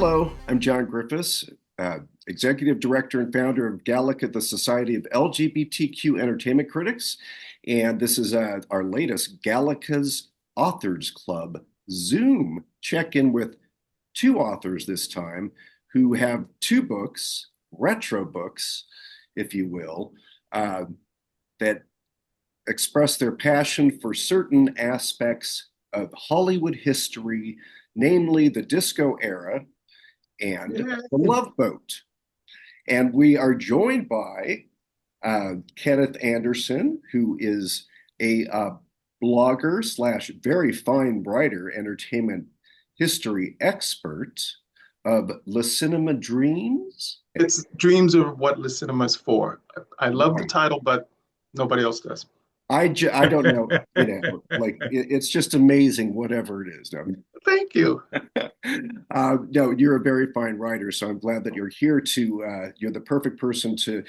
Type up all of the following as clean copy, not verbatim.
Hello, I'm John Griffiths, Executive Director and founder of Gallica, the Society of LGBTQ Entertainment Critics. And this is our latest Gallica's Authors Club Zoom check-in with two authors this time who have two books, retro books, if you will, that express their passion for certain aspects of Hollywood history, namely the disco era and the Love Boat. And we are joined by Kenneth Anderson, who is a blogger slash very fine writer, entertainment history expert of Le Cinema Dreams. It's dreams of what Le Cinema is for. I love the title, but nobody else does. I don't know, it's just amazing, whatever it is. No. Thank you. No, you're a very fine writer, so I'm glad that you're here you're the perfect person to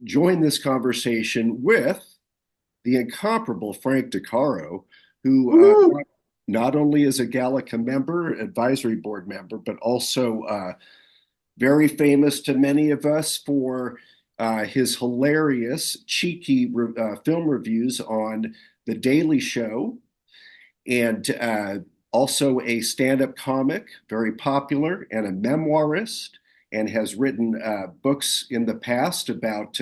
join this conversation with the incomparable Frank DeCaro, who not only is a Gallica member, advisory board member, but also very famous to many of us for his hilarious, cheeky film reviews on The Daily Show, and also a stand-up comic, very popular, and a memoirist, and has written books in the past about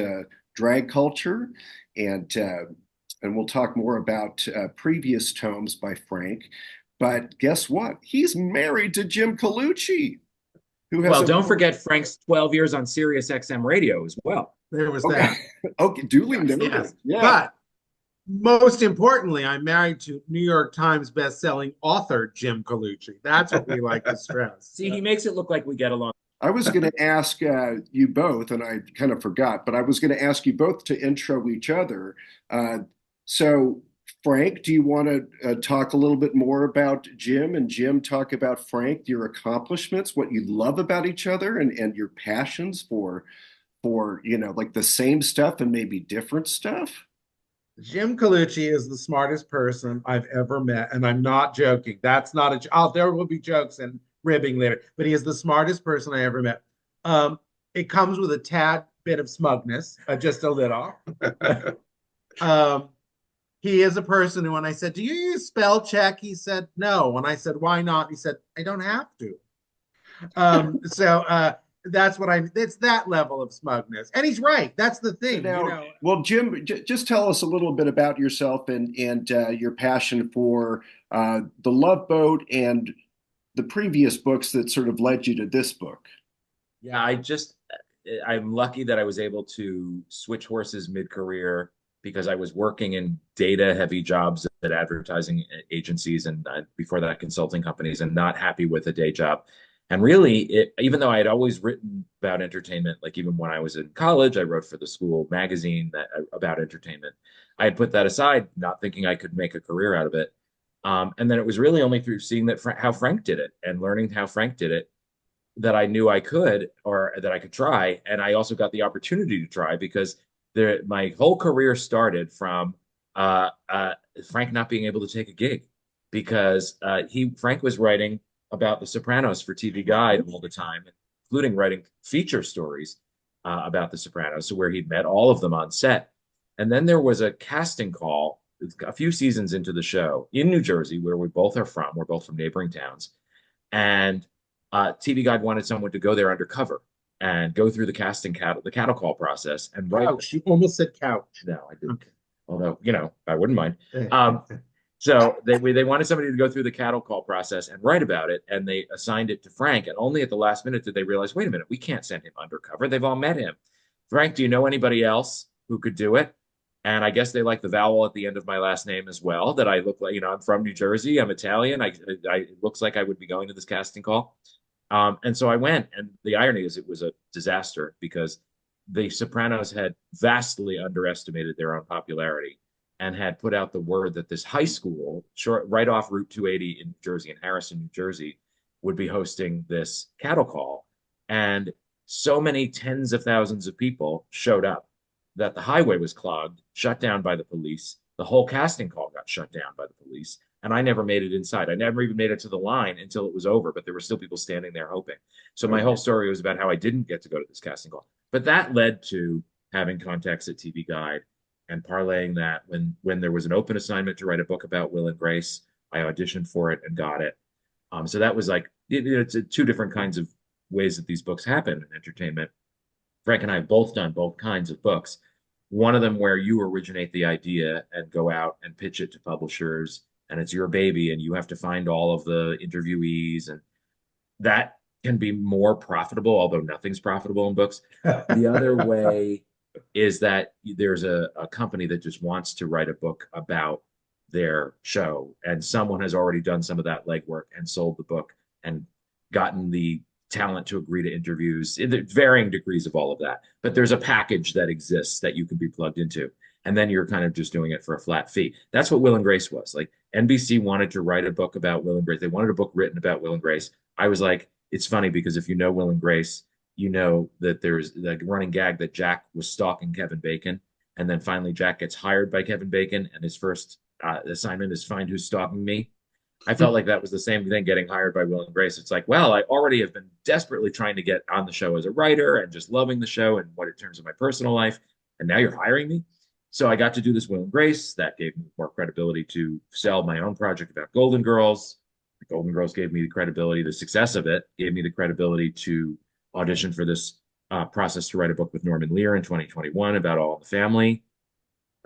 drag culture, and we'll talk more about previous tomes by Frank. But guess what? He's married to Jim Colucci. Well, don't forget Frank's 12 years on Sirius XM radio as well. There was that. Okay, duly noted. Yes. Yeah. But most importantly, I'm married to New York Times bestselling author Jim Colucci. That's what we like to stress. See, he makes it look like we get along. I was going to ask you both, and I kind of forgot, but I was going to ask you both to intro each other. So, Frank, do you want to talk a little bit more about Jim, and Jim talk about Frank, your accomplishments, what you love about each other, and your passions for like the same stuff and maybe different stuff? Jim Colucci is the smartest person I've ever met, and I'm not joking. That's not there will be jokes and ribbing later, but he is the smartest person I ever met. It comes with a tad bit of smugness, just a little. He is a person who, when I said, "Do you use spell check?" he said, "No." When I said, "Why not?" he said, "I don't have to." That's what it's that level of smugness. And he's right. That's the thing. Now, well, Jim, just tell us a little bit about yourself and your passion for The Love Boat and the previous books that sort of led you to this book. Yeah, I'm lucky that I was able to switch horses mid-career because I was working in data-heavy jobs at advertising agencies and before that consulting companies, and not happy with a day job. And really, even though I had always written about entertainment, like even when I was in college, I wrote for the school magazine about entertainment. I had put that aside, not thinking I could make a career out of it. And then it was really only through seeing how Frank did it and learning how Frank did it that I knew I could, or that I could try. And I also got the opportunity to try because my whole career started from Frank not being able to take a gig because Frank was writing about The Sopranos for TV Guide all the time, including writing feature stories about The Sopranos, so where he'd met all of them on set. And then there was a casting call a few seasons into the show in New Jersey, where we both are from. We're both from neighboring towns. And TV Guide wanted someone to go there undercover and go through the cattle call process and write. Couch. You almost said couch. No, I didn't. Okay. Although, I wouldn't mind. So they wanted somebody to go through the cattle call process and write about it, and they assigned it to Frank. And only at the last minute did they realize, wait a minute, we can't send him undercover. They've all met him. Frank, do you know anybody else who could do it? And I guess they like the vowel at the end of my last name as well, that I look like, I'm from New Jersey, I'm Italian. It looks like I would be going to this casting call. And so I went, and the irony is it was a disaster because the Sopranos had vastly underestimated their own popularity and had put out the word that this high school, right off Route 280 in New Jersey, in Harrison, New Jersey, would be hosting this cattle call. And so many tens of thousands of people showed up that the highway was clogged, shut down by the police. The whole casting call got shut down by the police. And I never made it inside. I never even made it to the line until it was over, but there were still people standing there hoping. So my whole story was about how I didn't get to go to this casting call. But that led to having contacts at TV Guide and parlaying that when there was an open assignment to write a book about Will and Grace, I auditioned for it and got it. So that was like it's two different kinds of ways that these books happen in entertainment. Frank and I have both done both kinds of books. One of them where you originate the idea and go out and pitch it to publishers, and it's your baby, and you have to find all of the interviewees, and that can be more profitable, although nothing's profitable in books. The other way is that there's a company that just wants to write a book about their show, and someone has already done some of that legwork and sold the book and gotten the talent to agree to interviews. There's varying degrees of all of that, but there's a package that exists that you can be plugged into, and then you're kind of just doing it for a flat fee. That's what Will and Grace was. Like NBC wanted to write a book about Will and Grace. They wanted a book written about Will and Grace. I was like, it's funny because if you know Will and Grace, you know that there's the running gag that Jack was stalking Kevin Bacon, and then finally Jack gets hired by Kevin Bacon, and his first assignment is find who's stalking me. I felt like that was the same thing getting hired by Will and Grace. It's like, well, I already have been desperately trying to get on the show as a writer and just loving the show and what it turns in my personal life. And now you're hiring me. So I got to do this Will and Grace. That gave me more credibility to sell my own project about Golden Girls. The Golden Girls gave me the credibility, the success of it gave me the credibility to audition for this process to write a book with Norman Lear in 2021 about All in the Family.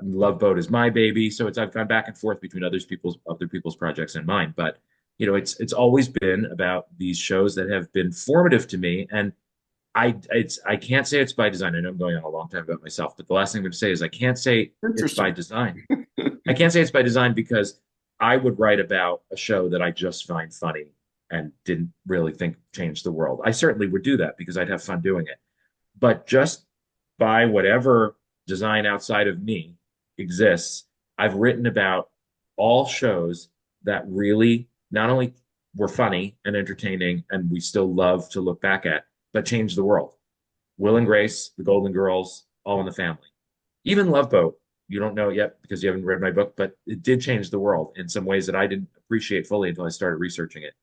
Love Boat is my baby, so I've gone back and forth between other people's projects and mine. But it's always been about these shows that have been formative to me, and I can't say it's by design. I know I'm going on a long time about myself, but the last thing I'm going to say is I can't say it's by design. I can't say it's by design because I would write about a show that I just find funny and didn't really think changed the world. I certainly would do that because I'd have fun doing it. But just by whatever design outside of me exists, I've written about all shows that really not only were funny and entertaining and we still love to look back at, but changed the world. Will and Grace, The Golden Girls, All in the Family. Even Love Boat, you don't know it yet because you haven't read my book, but it did change the world in some ways that I didn't appreciate fully until I started researching it.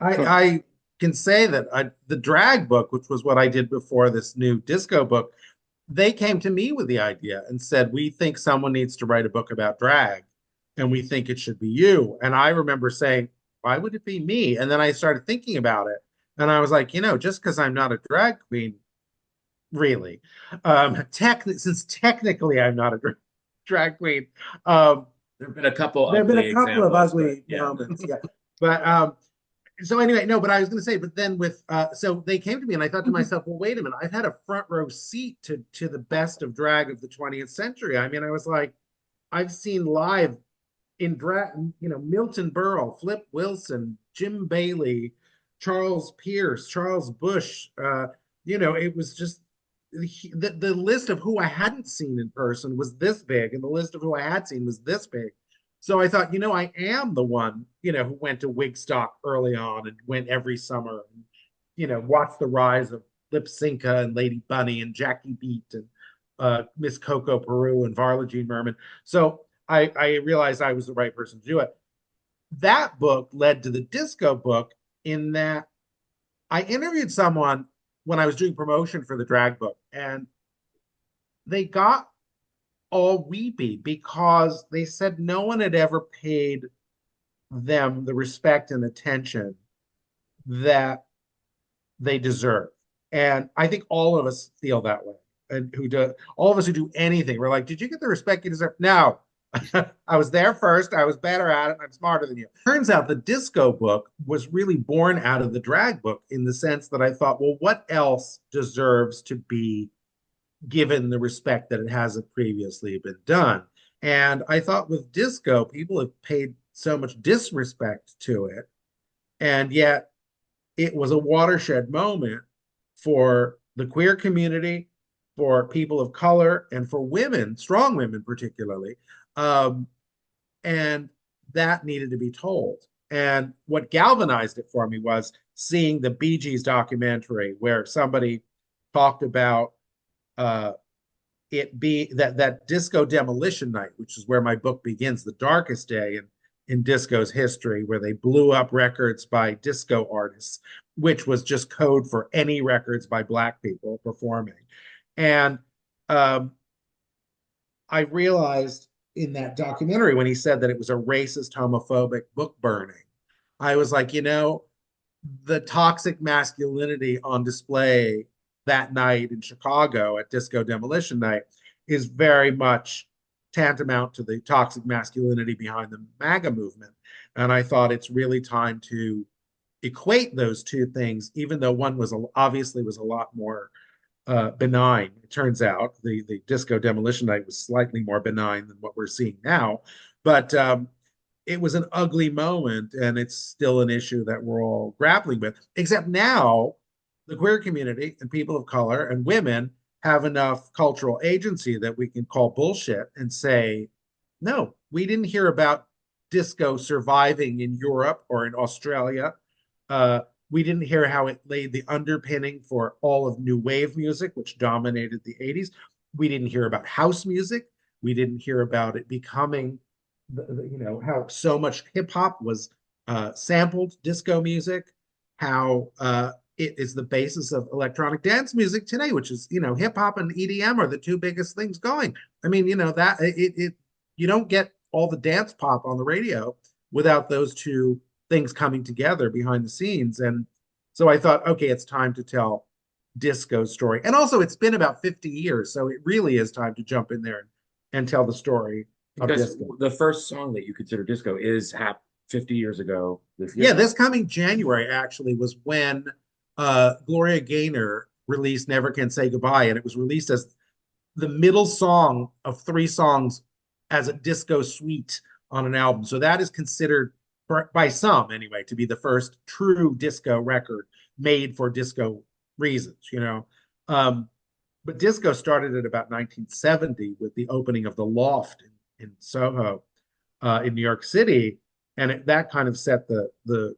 I can say that the drag book, which was what I did before this new disco book, they came to me with the idea and said, we think someone needs to write a book about drag and we think it should be you. And I remember saying, why would it be me? And then I started thinking about it. And I was like, just because I'm not a drag queen, really, since technically I'm not a drag queen. There have been a couple of ugly yeah. moments. Yeah. But so anyway, no, but I was going to say, but then so they came to me and I thought to myself, well, wait a minute, I've had a front row seat to the best of drag of the 20th century. I mean, I was like, I've seen live in drag, Milton Berle, Flip Wilson, Jim Bailey, Charles Pierce, Charles Bush. It was just the list of who I hadn't seen in person was this big, and the list of who I had seen was this big. So I thought, I am the one, who went to Wigstock early on and went every summer and, watched the rise of Lip Synca and Lady Bunny and Jackie Beat and Miss Coco Peru and Varla Jean Merman. So I realized I was the right person to do it. That book led to the disco book in that I interviewed someone when I was doing promotion for the drag book, and they got all weepy because they said no one had ever paid them the respect and attention that they deserve. And I think all of us feel that way. And all of us who do anything, we're like, did you get the respect you deserve? No. I was there first. I was better at it. I'm smarter than you. Turns out the disco book was really born out of the drag book in the sense that I thought, well, what else deserves to be given the respect that it hasn't previously been done? And I thought with disco, people have paid so much disrespect to it. And yet it was a watershed moment for the queer community, for people of color, and for women, strong women particularly. And that needed to be told. And what galvanized it for me was seeing the Bee Gees documentary where somebody talked about it be that disco demolition night, which is where my book begins, the darkest day in disco's history where they blew up records by disco artists, which was just code for any records by Black people performing. And um, I realized in that documentary when he said that it was a racist, homophobic book burning, I was like, the toxic masculinity on display that night in Chicago at Disco Demolition Night is very much tantamount to the toxic masculinity behind the MAGA movement. And I thought it's really time to equate those two things, even though one was obviously was a lot more benign. It turns out the Disco Demolition Night was slightly more benign than what we're seeing now, but it was an ugly moment, and it's still an issue that we're all grappling with. Except now, the queer community and people of color and women have enough cultural agency that we can call bullshit and say, no, we didn't hear about disco surviving in Europe or in Australia. We didn't hear how it laid the underpinning for all of new wave music, which dominated the 80s. We didn't hear about house music. We didn't hear about it becoming, how so much hip hop was sampled disco music, how it is the basis of electronic dance music today, which is, hip hop and EDM are the two biggest things going. I mean, that you don't get all the dance pop on the radio without those two things coming together behind the scenes. And so I thought, okay, it's time to tell disco's story. And also it's been about 50 years. So it really is time to jump in there and tell the story of Because disco. the first song that you consider disco is 50 years ago this year. Yeah, this coming January actually was when Gloria Gaynor released Never Can Say Goodbye. And it was released as the middle song of 3 songs as a disco suite on an album. So that is considered, by some anyway, to be the first true disco record made for disco reasons, But disco started at about 1970 with the opening of the Loft in Soho, in New York City, and that kind of set the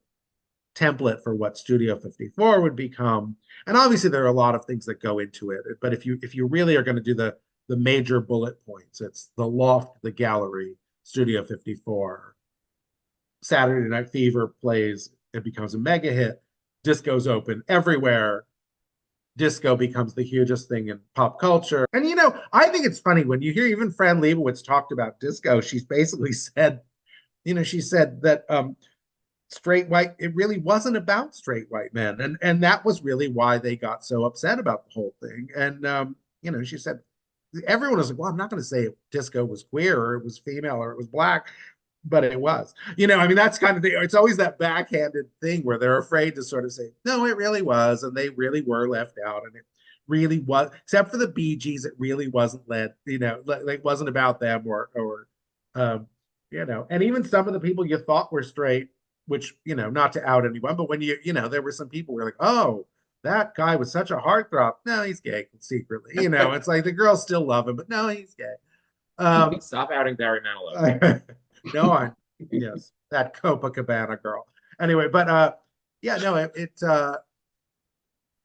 template for what Studio 54 would become. And obviously, there are a lot of things that go into it. But if you really are going to do the major bullet points, it's the Loft, the Gallery, Studio 54. Saturday Night Fever plays, it becomes a mega hit. Disco's open everywhere. Disco becomes the hugest thing in pop culture. And I think it's funny when you hear even Fran Lebowitz talked about disco, she's basically said, she said that straight white, it really wasn't about straight white men. And that was really why they got so upset about the whole thing. And she said, everyone was like, well, I'm not going to say disco was queer or it was female or it was Black, but it was. That's kind of it's always that backhanded thing where they're afraid to sort of say, no, it really was, and they really were left out, and it really was, except for the Bee Gees, it really wasn't it wasn't about them or and even some of the people you thought were straight, which, not to out anyone, but when there were some people who were like, oh, that guy was such a heartthrob. No, he's gay secretly. It's like the girls still love him, but no, he's gay. Stop outing Barry Manilow. No, yes, that Copacabana girl. Anyway, but yeah, no,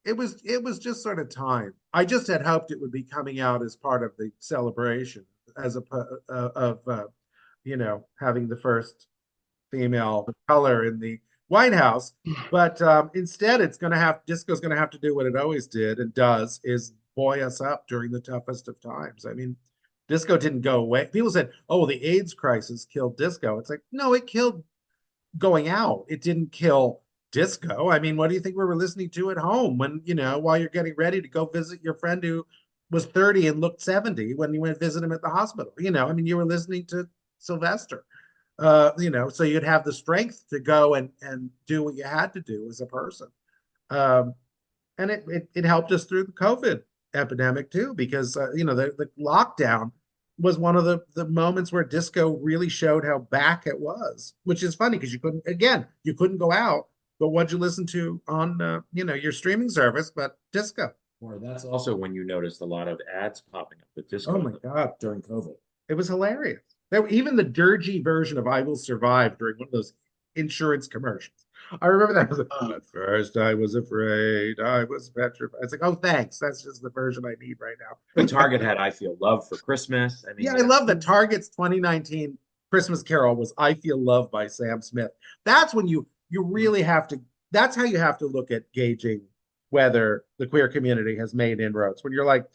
it was just sort of time. I just had hoped it would be coming out as part of the celebration, as of having the first female of color in the White House. But instead, disco's going to have to do what it always did and does, is buoy us up during the toughest of times. I mean, disco didn't go away. People said, oh, the AIDS crisis killed disco. It's like, no, it killed going out. It didn't kill disco. I mean, what do you think we were listening to at home when, while you're getting ready to go visit your friend who was 30 and looked 70 when you went to visit him at the hospital? You were listening to Sylvester. So you'd have the strength to go and do what you had to do as a person. And it helped us through the COVID epidemic too, because the lockdown was one of the moments where disco really showed how back it was, which is funny because you couldn't go out, but what'd you listen to on your streaming service but disco? Or that's also when you noticed a lot of ads popping up with disco. Oh my God, during COVID. It was hilarious. Even the dirgy version of I Will Survive during one of those insurance commercials. I remember that. At first, I was afraid. I was petrified. It's like, oh, thanks. That's just the version I need right now. But Target had I Feel Love for Christmas. I love that Target's 2019 Christmas Carol was I Feel Loved by Sam Smith. That's when you really have to, that's how you have to look at gauging whether the queer community has made inroads. When you're like,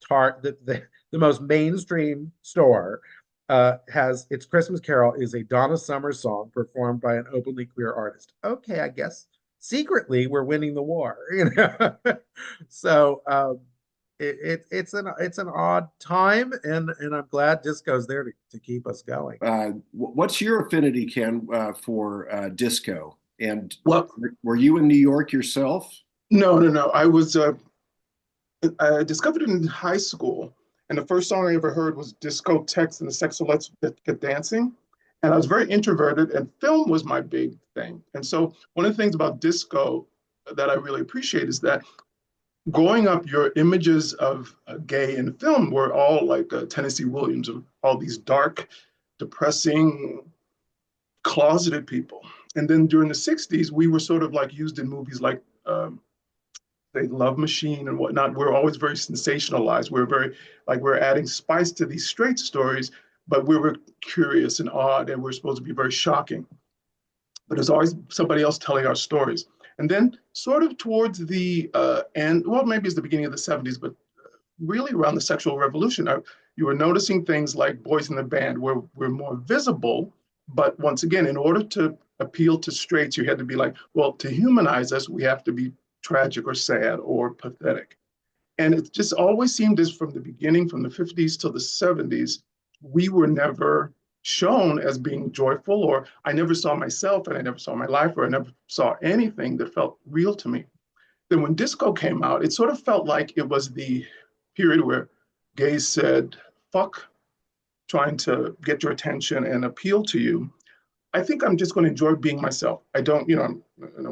the most mainstream store has its Christmas Carol is a Donna Summer song performed by an openly queer artist. Okay, I guess secretly we're winning the war, you know. So it's an odd time, and I'm glad disco's there to keep us going. What's your affinity, Ken, for disco? And Well, were you in New York yourself? no. I discovered it in high school, and the first song I ever heard was Discotheques and the Sexo Let's Get Dancing. And I was very introverted, and film was my big thing. And so one of the things about disco that I really appreciate is that growing up, your images of gay in film were all like Tennessee Williams, of all these dark, depressing, closeted people. And then during the 60s, we were sort of like used in movies like say Love Machine and whatnot. We're always very sensationalized. We're very like we're adding spice to these straight stories, but we were curious and odd, and we're supposed to be very shocking. But there's always somebody else telling our stories. And then, sort of towards the end, well, maybe it's the beginning of the 70s, but really around the sexual revolution, you were noticing things like Boys in the Band, where we're more visible. But once again, in order to appeal to straights, you had to be like, well, to humanize us, we have to be tragic or sad or pathetic. And it just always seemed as from the beginning, from the 50s till the 70s, we were never shown as being joyful, or I never saw myself and I never saw my life, or I never saw anything that felt real to me. Then when disco came out, it sort of felt like it was the period where gays said, fuck trying to get your attention and appeal to you. I think I'm just going to enjoy being myself. I don't,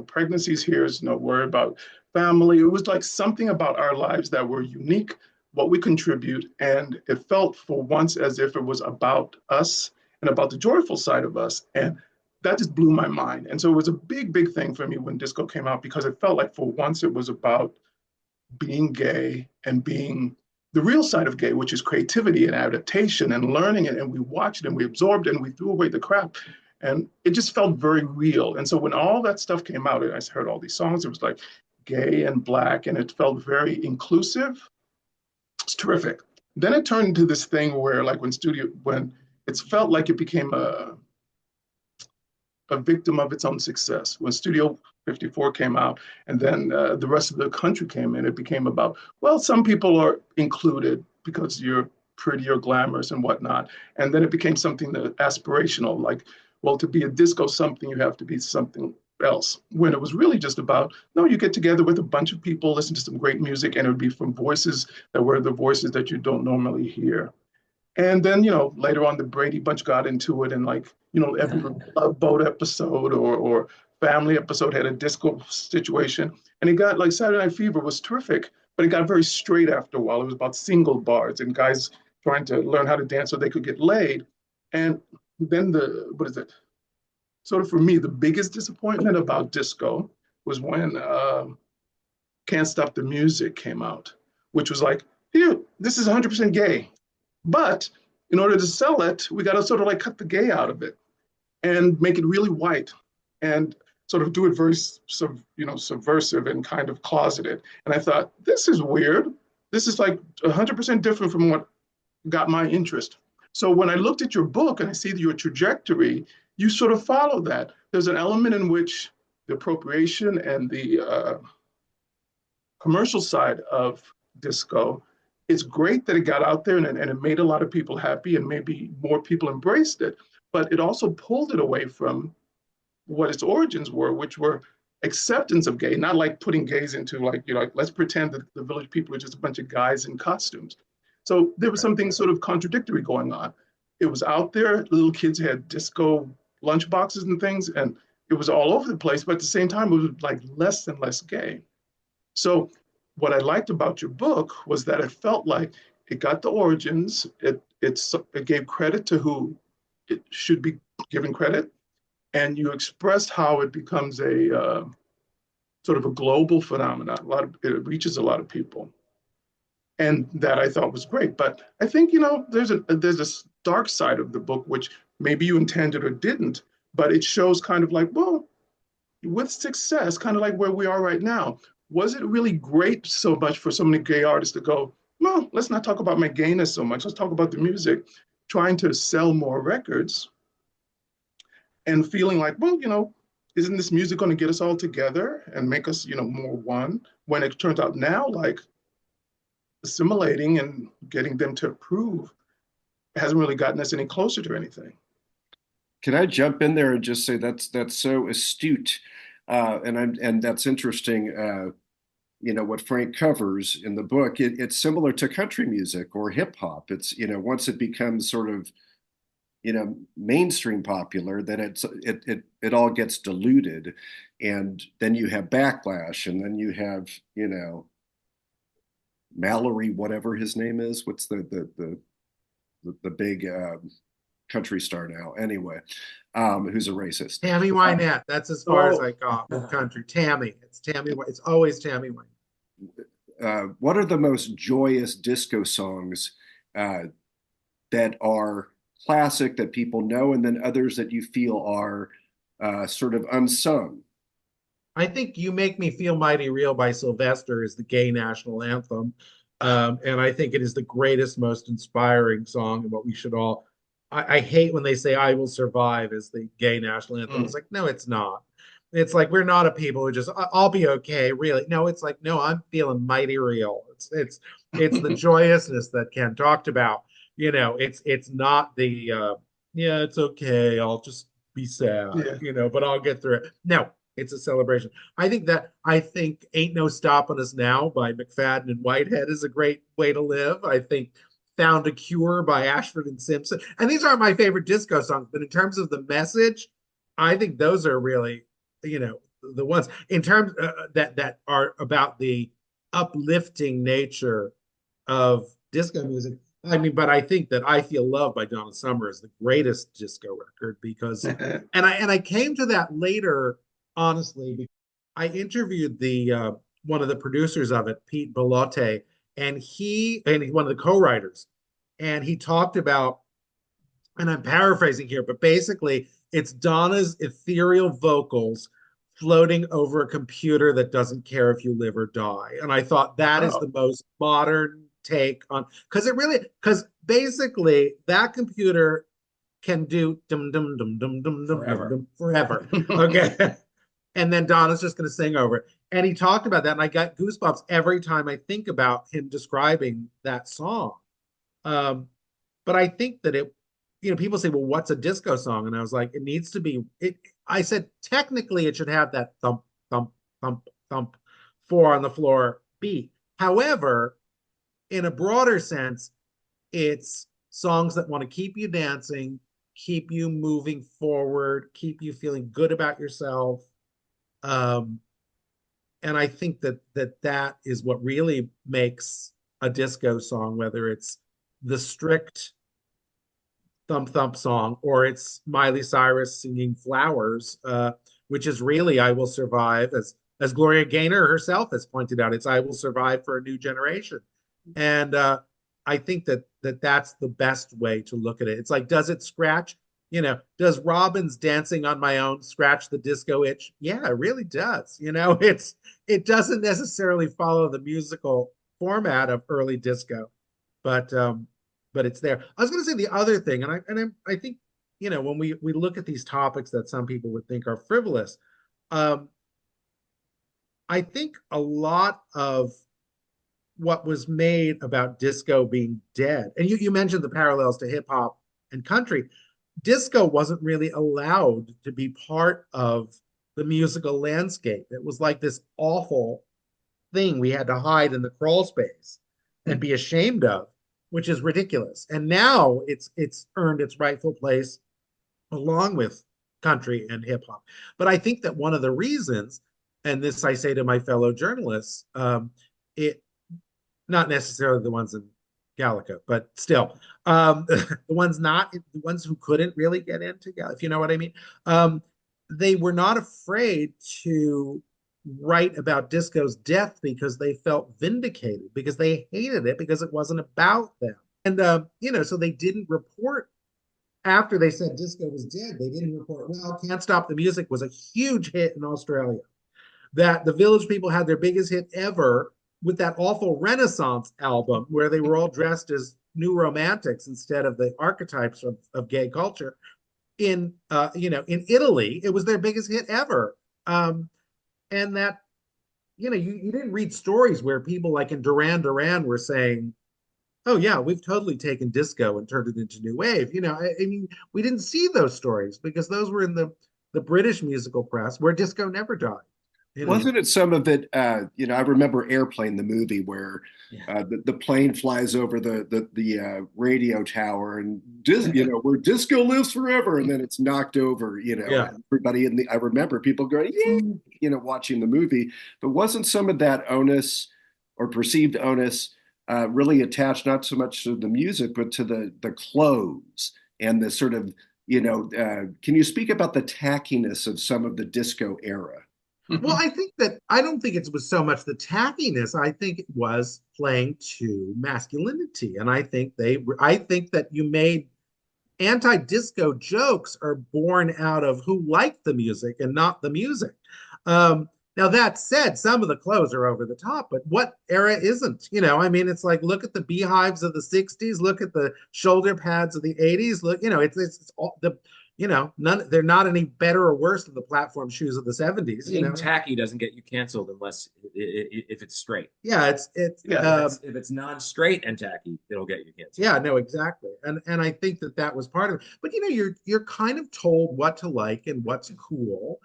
pregnancy's here is no worry about family. It was like something about our lives that were unique, what we contribute. And it felt for once as if it was about us and about the joyful side of us. And that just blew my mind. And so it was a big, big thing for me when disco came out, because it felt like for once it was about being gay and being the real side of gay, which is creativity and adaptation and learning it. And we watched it and we absorbed it and we threw away the crap. And it just felt very real. And so when all that stuff came out and I heard all these songs, it was like gay and Black, and it felt very inclusive. It's terrific. Then it turned into this thing where like when it felt like it became a victim of its own success. When Studio 54 came out and then the rest of the country came in, it became about, well, some people are included because you're pretty or glamorous and whatnot. And then it became something that aspirational, like, well, to be a disco something, you have to be something else. When it was really just about, no, you get together with a bunch of people, listen to some great music, and it would be from voices that were the voices that you don't normally hear. And then, later on, the Brady Bunch got into it, and like, every Love Boat episode or Family episode had a disco situation. And it got like Saturday Night Fever was terrific, but it got very straight after a while. It was about single bars and guys trying to learn how to dance so they could get laid. And then sort of for me, the biggest disappointment about disco was when Can't Stop the Music came out, which was like, here, this is 100% gay. But in order to sell it, we got to sort of like cut the gay out of it and make it really white and sort of do it very, subversive and kind of closeted. And I thought, this is weird. This is like 100% different from what got my interest. So when I looked at your book and I see your trajectory, you sort of follow that. There's an element in which the appropriation and the commercial side of disco, it's great that it got out there and it made a lot of people happy and maybe more people embraced it, but it also pulled it away from what its origins were, which were acceptance of gay, not like putting gays into like, let's pretend that the Village People are just a bunch of guys in costumes. So there was something sort of contradictory going on. It was out there, little kids had disco lunchboxes and things, and it was all over the place, but at the same time, it was like less and less gay. So what I liked about your book was that it felt like it got the origins, it gave credit to who it should be given credit, and you expressed how it becomes a sort of a global phenomenon. It reaches a lot of people. And that I thought was great. But I think, there's a dark side of the book, which maybe you intended or didn't, but it shows kind of like, well, with success, kind of like where we are right now, was it really great so much for so many gay artists to go, well, let's not talk about my gayness so much. Let's talk about the music, trying to sell more records and feeling like, well, isn't this music going to get us all together and make us, more one? When it turns out now, like assimilating and getting them to approve hasn't really gotten us any closer to anything. Can I jump in there and just say that's so astute, and that's interesting. What Frank covers in the book, it's similar to country music or hip hop. It's once it becomes sort of mainstream popular, then it all gets diluted, and then you have backlash, and then you have Mallory, whatever his name is. What's the big country star now? Anyway, who's a racist? Tammy Wynette. That's as far as I got with country. Tammy. It's Tammy. It's always Tammy Wynette. What are the most joyous disco songs that are classic that people know, and then others that you feel are sort of unsung? I think "You Make Me Feel Mighty Real" by Sylvester is the gay national anthem. And I think it is the greatest, most inspiring song, and what we should all. I hate when they say "I Will Survive" as the gay national anthem. It's like, no, it's not. It's like, we're not a people who just, I'll be okay, really. No, it's like, no, I'm feeling mighty real. It's the joyousness that Ken talked about. It's not the yeah, it's okay, I'll just be sad, Yeah. but I'll get through it. No, it's a celebration. I think "Ain't No Stopping Us Now" by McFadden and Whitehead is a great way to live. I think "Found a Cure" by Ashford and Simpson. And these aren't my favorite disco songs, but in terms of the message, I think those are really, the ones in terms that are about the uplifting nature of disco music. I mean, but I think that "I Feel Love" by Donna Summer is the greatest disco record because, and I came to that later, honestly, because I interviewed the one of the producers of it, Pete Bellotte, and he's one of the co-writers, and he talked about, and I'm paraphrasing here, but basically it's Donna's ethereal vocals floating over a computer that doesn't care if you live or die. And I thought that is Wow. the most modern take on, because basically that computer can do dum dum dum dum dum dum dum dum forever. Okay. And then Donna's just going to sing over it. And he talked about that, and I got goosebumps every time I think about him describing that song. But I think that people say, well, what's a disco song? And I was like, it needs to be it. I said, technically, it should have that thump, thump, thump, thump, four on the floor beat. However, in a broader sense, it's songs that want to keep you dancing, keep you moving forward, keep you feeling good about yourself. And I think that is what really makes a disco song, whether it's the strict thump thump song or it's Miley Cyrus singing "Flowers," which is really "I Will Survive," as Gloria Gaynor herself has pointed out. It's "I will survive for a new generation," and I think that's the best way to look at it. It's like, does it scratch? Does Robin's "Dancing on My Own" scratch the disco itch? Yeah, it really does. It doesn't necessarily follow the musical format of early disco, but it's there. I was going to say the other thing, I think when we look at these topics that some people would think are frivolous, I think a lot of what was made about disco being dead, and you mentioned the parallels to hip hop and country. Disco wasn't really allowed to be part of the musical landscape. It was like this awful thing we had to hide in the crawl space and be ashamed of, which is ridiculous. And now it's earned its rightful place along with country and hip hop. But I think that one of the reasons, and this I say to my fellow journalists, it not necessarily the ones in Gallica, but still, the ones who couldn't really get into Gallica, if you know what I mean. They were not afraid to write about disco's death because they felt vindicated, because they hated it, because it wasn't about them. And so they didn't report after they said disco was dead, they didn't report, well, Can't Stop the Music was a huge hit in Australia. That the Village People had their biggest hit ever with that awful Renaissance album where they were all dressed as new romantics instead of the archetypes of gay culture in in Italy. It was their biggest hit ever. And that, you didn't read stories where people like in Duran Duran were saying, oh yeah, we've totally taken disco and turned it into new wave. I mean, we didn't see those stories because those were in the British musical press where disco never died. Wasn't it some of it? I remember Airplane, the movie, where Yeah. the plane flies over the radio tower, and where disco lives forever, and then it's knocked over. Yeah. And everybody I remember people going, yeah, watching the movie. But wasn't some of that onus or perceived onus really attached not so much to the music, but to the clothes and the sort of can you speak about the tackiness of some of the disco era? Well, I don't think it was so much the tackiness. I think it was playing to masculinity. And I think that you made anti-disco jokes are born out of who liked the music and not the music. Now that said, some of the clothes are over the top, but what era isn't? I mean, it's like, look at the beehives of the 60s, look at the shoulder pads of the 80s. Look, it's all none, they're not any better or worse than the platform shoes of the 70s. Being tacky doesn't get you canceled unless if it's straight. Yeah, it's if it's non-straight and tacky, it'll get you canceled. Yeah, no, exactly. And I think that was part of it. But you're kind of told what to like and what's cool.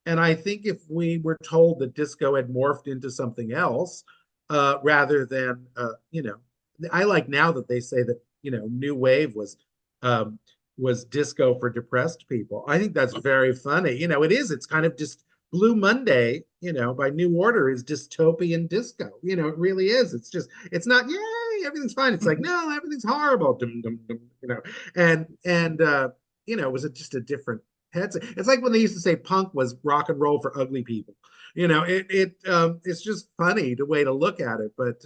And I think if we were told that disco had morphed into something else, rather than I like now that they say that new wave was disco for depressed people. I think that's very funny. It is. It's kind of just Blue Monday, by New Order is dystopian disco. It really is. It's not, yay, everything's fine. It's like, no, everything's horrible. Dum, dum, dum, it was just a different headset. It's like when they used to say punk was rock and roll for ugly people. It's just funny the way to look at it. But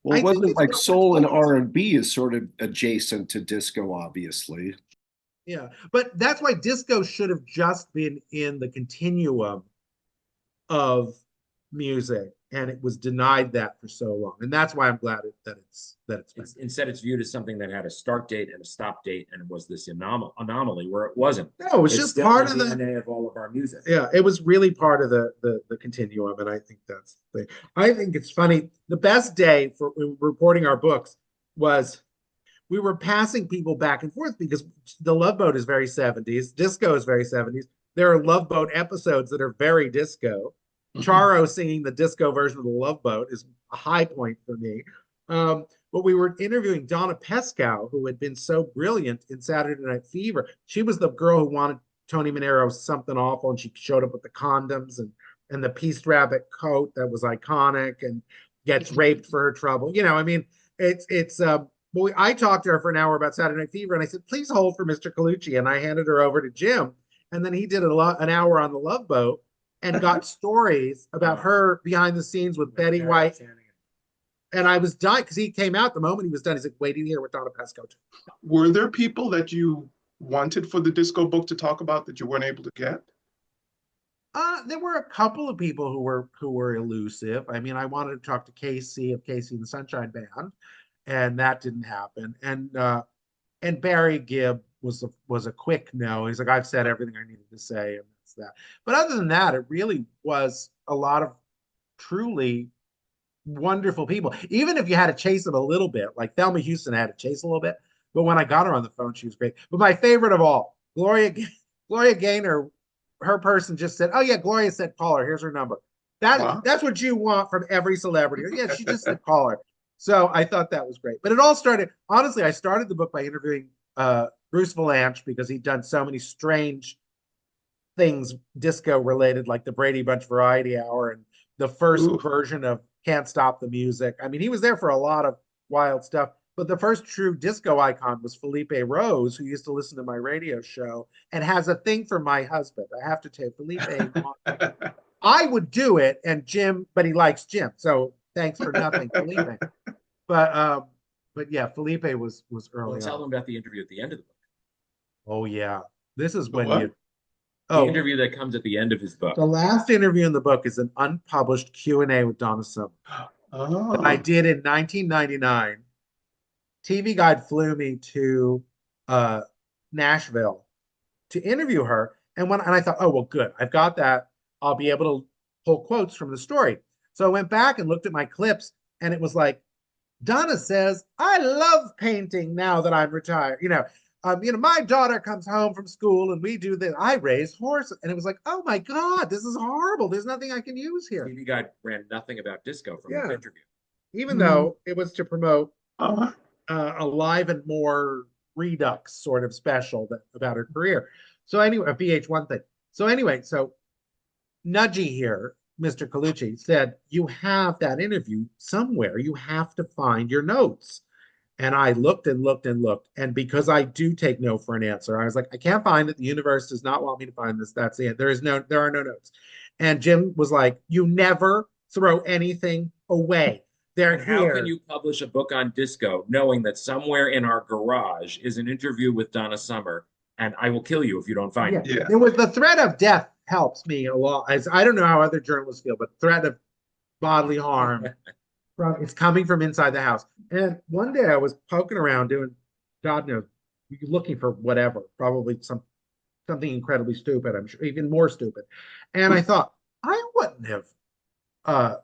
well, it wasn't like soul and R&B is sort of adjacent to disco, obviously. Yeah, but that's why disco should have just been in the continuum of music, and it was denied that for so long. And that's why I'm glad that it's instead it's viewed as something that had a start date and a stop date, and was this anomaly where it wasn't. No, it was just part of the DNA of all of our music. Yeah, it was really part of the continuum, and I think that's the thing. I think it's funny. The best day for reporting our books was we were passing people back and forth because the Love Boat is very 70s, disco is very 70s. There are Love Boat episodes that are very disco. Charo singing the disco version of the Love Boat is a high point for me. But we were interviewing Donna Pescow, who had been so brilliant in Saturday Night Fever. She was the girl who wanted Tony Manero's Something Awful, and she showed up with the condoms and the pieced rabbit coat that was iconic and gets raped for her trouble. I mean, I talked to her for an hour about Saturday Night Fever, and I said, please hold for Mr. Colucci. And I handed her over to Jim. And then he did an hour on the Love Boat and got stories about her behind the scenes with Betty White. And I was dying because he came out the moment he was done. He's like, wait till you hear what Donna Pescow did. Were there people that you wanted for the disco book to talk about that you weren't able to get? There were a couple of people who were elusive. I mean, I wanted to talk to Casey of Casey and the Sunshine Band, and that didn't happen. And Barry Gibb was a quick no. He's like, I've said everything I needed to say, and that's that. But other than that, it really was a lot of truly wonderful people. Even if you had to chase them a little bit, like Thelma Houston had to chase a little bit. But when I got her on the phone, she was great. But my favorite of all, Gloria Gaynor, her person just said, oh yeah, Gloria said call her. Here's her number. That's what you want from every celebrity. Yeah, she just said call her. So I thought that was great. But it all started, honestly, I started the book by interviewing Bruce Valanche because he'd done so many strange things disco related, like the Brady Bunch Variety Hour and the first version of Can't Stop the Music. I mean, he was there for a lot of wild stuff. But the first true disco icon was Felipe Rose, who used to listen to my radio show and has a thing for my husband. I have to tell you, Felipe, I would do it, and Jim, but he likes Jim. So thanks for nothing, Felipe. But yeah, Felipe was early. Well, tell them about the interview at the end of the book. Oh yeah. This is The when what? The oh, interview that comes at the end of his book. the last interview in the book is an unpublished Q&A with Donna Summer that I Oh, did in 1999. TV Guide flew me to uh, Nashville to interview her. And I thought, oh well, good, I've got that. I'll be able to pull quotes from the story. So I went back and looked at my clips, and it was like, Donna says, I love painting now that I'm retired. My daughter comes home from school and we do this. I raise horses. And it was like, oh my God, this is horrible. There's nothing I can use here. TV Guide ran nothing about disco from this Yeah. interview. Even mm, though it was to promote uh, a Live and More Redux sort of special about her career. So anyway, a VH1 thing. So anyway, so Nudgy here, Mr. Colucci, said, you have that interview somewhere. You have to find your notes. And I looked and looked and looked. And because I do take no for an answer, I was like, I can't find it. The universe does not want me to find this. That's it. There are no notes. And Jim was like, you never throw anything away. They're And how can here. you publish a book on disco knowing that somewhere in our garage is an interview with Donna Summer, and I will kill you if you don't find Yeah. it? yeah. There was the threat of death helps me a lot. I don't know how other journalists feel, but threat of bodily harm it's coming from inside the house. And one day I was poking around doing, God knows, looking for whatever, probably something incredibly stupid. I'm sure even more stupid. And I thought I wouldn't have uh,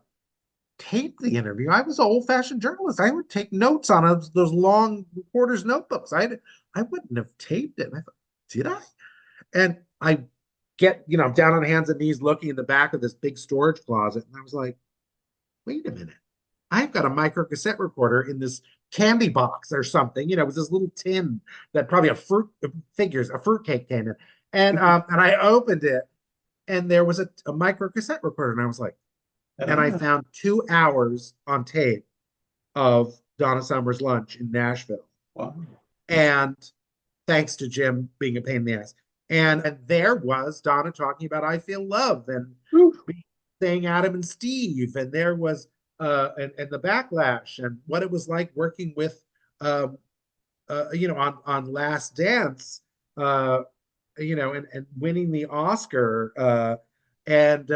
taped the interview. I was an old-fashioned journalist. I would take notes on those long reporters' notebooks. I wouldn't have taped it. And I thought, did I? And I I'm down on hands and knees looking in the back of this big storage closet, and I was like, wait a minute. I've got a micro cassette recorder in this candy box or something. It was this little tin that probably a fruitcake came in. And I opened it and there was a micro cassette recorder. And I was like, and I Ah, found 2 hours on tape of Donna Summer's lunch in Nashville. wow. And thanks to Jim being a pain in the ass. And there was Donna talking about I Feel Love and Whew. saying Adam and Steve. And there was and the backlash and what it was like working with um, on Last Dance, and winning the Oscar. And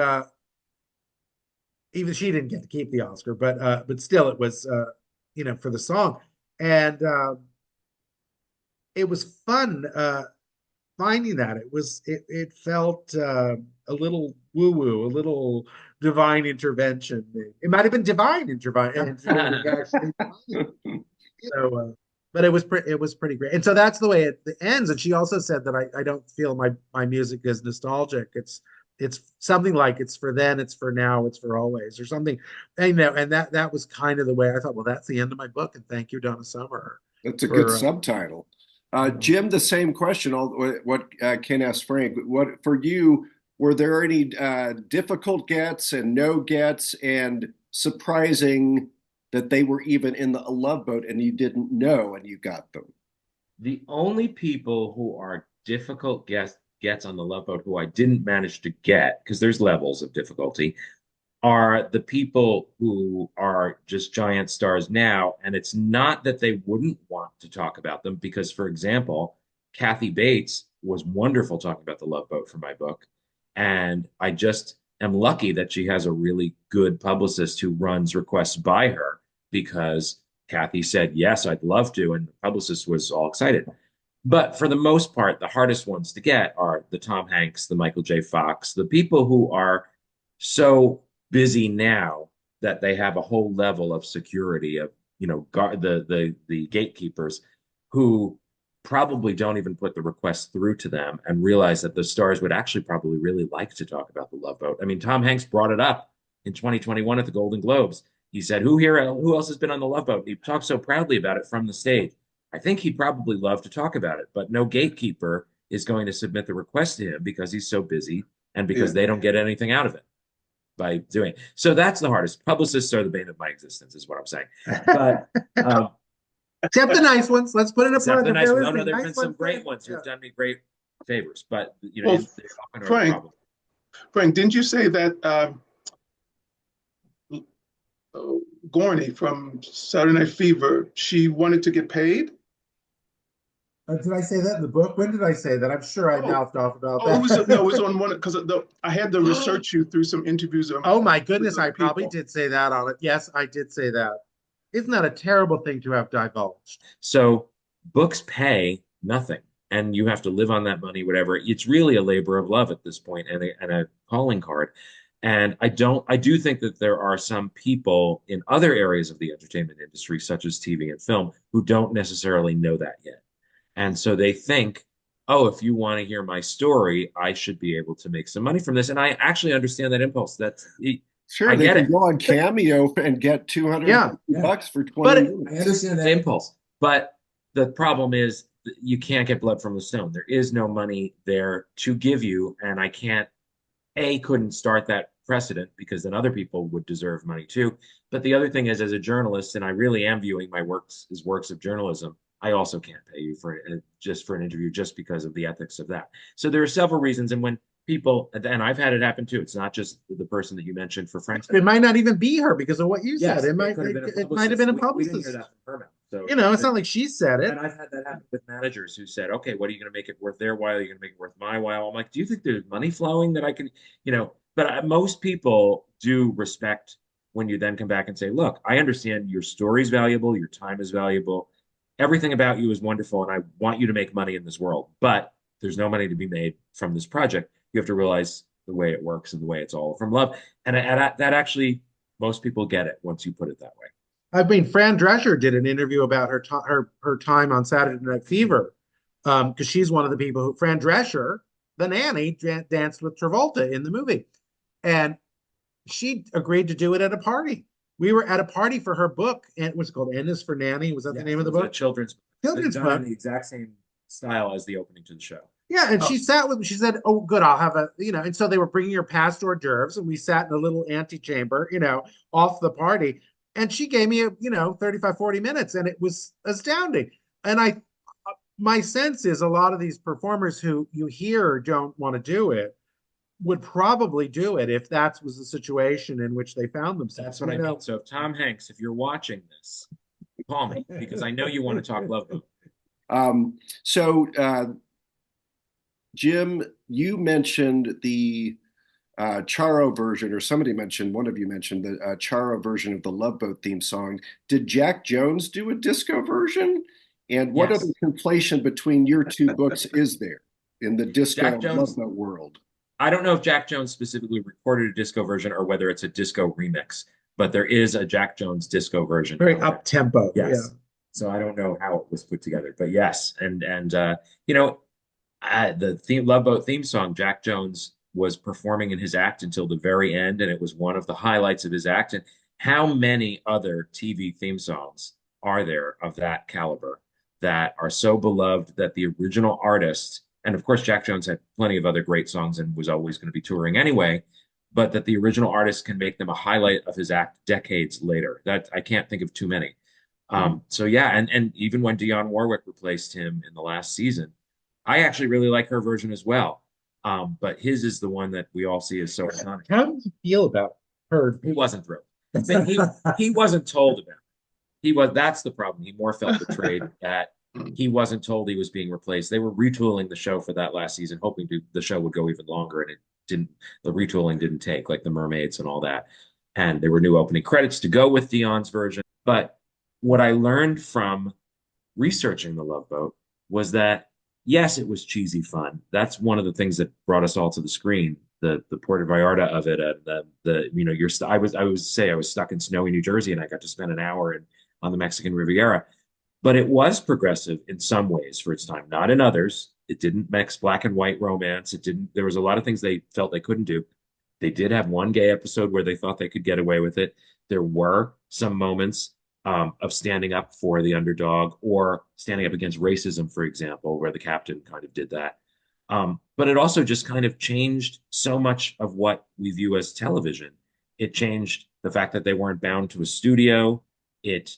even she didn't get to keep the Oscar, but still it was for the song. And it was fun finding that. It felt a little woo woo, a little divine intervention. It might have been divine intervention actually. So, but it was pretty great. And so that's the way it ends. And she also said that I don't feel my music is nostalgic. It's something like it's for then, it's for now, it's for always, or something. And that was kind of the way I thought. Well, that's the end of my book, and thank you, Donna Summer, That's a good for subtitle. you know. Jim, the same question. What Ken asked Frank. What for you? Were there any difficult gets and no gets, and surprising that they were even in the Love Boat and you didn't know and you got them? The only people who are difficult gets on the Love Boat who I didn't manage to get, because there's levels of difficulty, are the people who are just giant stars now. And it's not that they wouldn't want to talk about them, because, for example, Kathy Bates was wonderful talking about the Love Boat for my book. And I just am lucky that she has a really good publicist who runs requests by her, because Kathy said, yes, I'd love to. And the publicist was all excited. But for the most part, the hardest ones to get are the Tom Hanks, the Michael J. Fox, the people who are so busy now that they have a whole level of security of, guard the gatekeepers who probably don't even put the request through to them and realize that the stars would actually probably really like to talk about the Love Boat. I mean, Tom Hanks brought it up in 2021 at the Golden Globes. He said, who else has been on the Love Boat? He talked so proudly about it from the stage. I think he'd probably love to talk about it, but no gatekeeper is going to submit the request to him because he's so busy and because Yeah. they don't get anything out of it by doing it. So that's the hardest. Publicists are the bane of my existence, is what I'm saying. But Except the nice ones. Let's put in a except plug. the If nice they're ones. Oh no, listening, there've nice been some ones, great ones who've yeah. done me great favors, but Well, they often are a Frank, problem. Frank, didn't you say that Gorney from Saturday Night Fever, she wanted to get paid? Did I say that in the book? When did I say that? I'm sure I Oh, mouthed off about oh, it was no, it was that. on one because I had to research you through some interviews Oh my with goodness, other I probably people. did say that on it. Yes, I did say that. Isn't that a terrible thing to have divulged? So books pay nothing, and you have to live on that money, whatever. It's really a labor of love at this point, and a calling card. And I do think that there are some people in other areas of the entertainment industry, such as TV and film, who don't necessarily know that yet. And so they think, oh, if you want to hear my story, I should be able to make some money from this. And I actually understand that impulse. Sure, I they get can it. go on Cameo and get Yeah, 250 Yeah. bucks for 20 But I minutes. understand that impulse. But the problem is you can't get blood from the stone. There is no money there to give you, and I can't couldn't start that precedent because then other people would deserve money too. But the other thing is, as a journalist, and I really am viewing my works as works of journalism, I also can't pay you for just for an interview just because of the ethics of that. So there are several reasons, and when people, and I've had it happen too. It's not just the person that you mentioned for Frank's. it might not even be her because of what you Yes, said. It it might could have been a it might have been a We didn't hear publicist. that from Paramount. So, You know, it's not like she said it. and I've had that happen with managers who said, okay, what are you going to make it worth their while? Are you going to make it worth my while? I'm like, do you think there's money flowing that I can, but most people do respect when you then come back and say, look, I understand your story's valuable, your time is valuable, everything about you is wonderful, and I want you to make money in this world, but there's no money to be made from this project. You have to realize the way it works and the way it's all from love. And that actually, most people get it once you put it that way. I mean, Fran Drescher did an interview about her time on Saturday Night Fever, because she's one of the people who Fran Drescher, the nanny, danced with Travolta in the movie, and she agreed to do it at a party. We were at a party for her book, and it was called N is for Nanny. Was that the name of the It was a book? Children's done in book. the exact same style as the opening to the show. Yeah, and Oh, she sat with me. She said, "Oh, good, I'll have And so they were bringing her past hors d'oeuvres, and we sat in a little antechamber, off the party. And she gave me 35, 40 minutes, and it was astounding. And my sense is a lot of these performers who you hear don't want to do it would probably do it if that was the situation in which they found themselves. That's what I mean. So if Tom Hanks, if you're watching this, call me because I know you want to talk Love Boat. Um, so, Jim, you mentioned the Charo version, or somebody mentioned, one of you mentioned the Charo version of the Love Boat theme song. Did Jack Jones do a disco version? And what other Yes. conflation between your two books is there in the disco Jack Love Jones, Boat world? I don't know if Jack Jones specifically recorded a disco version or whether it's a disco remix, but there is a Jack Jones disco version Very out there. up tempo. Yeah. Yes. So I don't know how it was put together, but yes. And the Love Boat theme song, Jack Jones was performing in his act until the very end, and it was one of the highlights of his act. And how many other TV theme songs are there of that caliber that are so beloved that the original artist, and of course Jack Jones had plenty of other great songs and was always going to be touring anyway, but that the original artist can make them a highlight of his act decades later. That I can't think of too many. So yeah, and even when Dionne Warwick replaced him in the last season, I actually really like her version as well. But his is the one that we all see as so iconic. How do you feel about her? He wasn't thrilled. But he wasn't told about it. That's the problem. He more felt betrayed that he wasn't told he was being replaced. They were retooling the show for that last season, hoping the show would go even longer, and it didn't. The retooling didn't take, like the mermaids and all that. And there were new opening credits to go with Dion's version. But what I learned from researching The Love Boat was that yes, it was cheesy fun. That's one of the things that brought us all to the screen. The Puerto Vallarta of it, and I was stuck in snowy New Jersey, and I got to spend an hour on the Mexican Riviera. But it was progressive in some ways for its time, not in others. It didn't mix black and white romance. It didn't. There was a lot of things they felt they couldn't do. They did have one gay episode where they thought they could get away with it. There were some moments of standing up for the underdog or standing up against racism, for example, where the captain kind of did that. But it also just kind of changed so much of what we view as television. It changed the fact that they weren't bound to a studio. It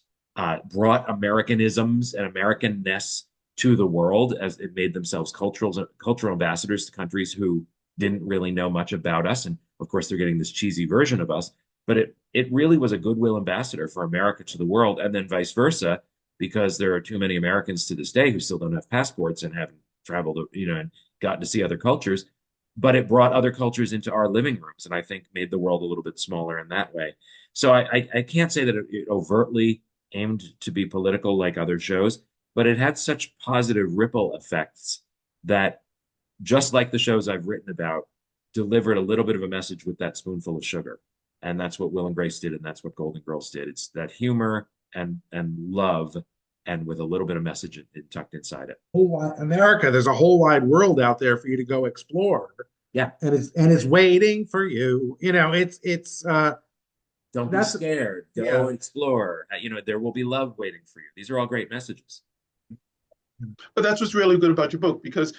brought Americanisms and Americanness to the world as it made themselves cultural ambassadors to countries who didn't really know much about us. And of course, they're getting this cheesy version of us. But it really was a goodwill ambassador for America to the world, and then vice versa. because there are too many Americans to this day who still don't have passports and haven't traveled, and gotten to see other cultures. But it brought other cultures into our living rooms, and I think made the world a little bit smaller in that way. So I can't say that it overtly aimed to be political like other shows, but it had such positive ripple effects that, just like the shows I've written about, delivered a little bit of a message with that spoonful of sugar. And that's what Will and Grace did, and that's what Golden Girls did. It's that humor and love, and with a little bit of message tucked inside it. America, there's a whole wide world out there for you to go explore. Yeah. And it's waiting for you. Don't be scared. Go explore. There will be love waiting for you. These are all great messages. But that's what's really good about your book, because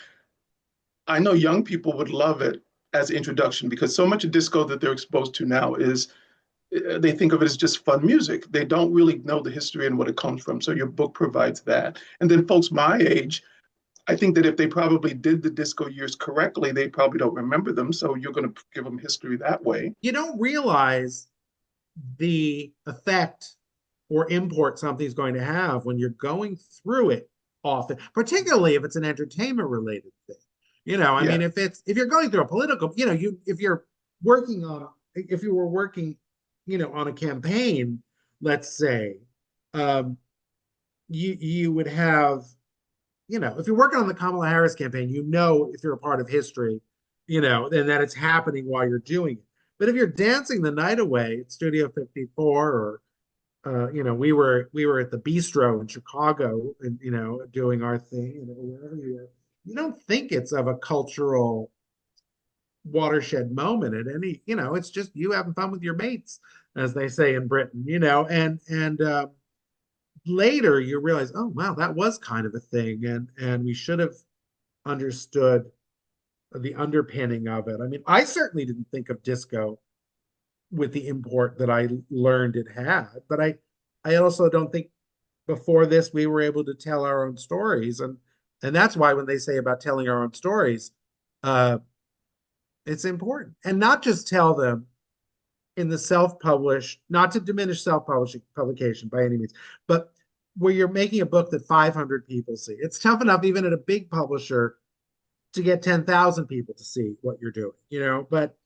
I know young people would love it as introduction, because so much of disco that they're exposed to now is they think of it as just fun music. They don't really know the history and what it comes from. So your book provides that. And then folks my age, I think that if they probably did the disco years correctly, they probably don't remember them. So you're going to give them history that way. You don't realize the effect or import something's going to have when you're going through it often, particularly if it's an entertainment related thing. I mean, if you're going through a political, if you were working, on a campaign, let's say, you would have, if you're working on the Kamala Harris campaign, if you're a part of history, and that it's happening while you're doing it. But if you're dancing the night away at Studio 54, or we were at the Bistro in Chicago, and doing our thing, and wherever you don't think it's of a cultural watershed moment at any, it's just you having fun with your mates, as they say in Britain, and later you realize, oh wow, that was kind of a thing, and we should have understood the underpinning of it. I mean, I certainly didn't think of disco with the import that I learned it had, but I also don't think before this we were able to tell our own stories, and that's why when they say about telling our own stories, it's important, and not just tell them in the self-published, not to diminish self-publishing publication by any means, but where you're making a book that 500 people see. It's tough enough even at a big publisher to get 10,000 people to see what you're doing, but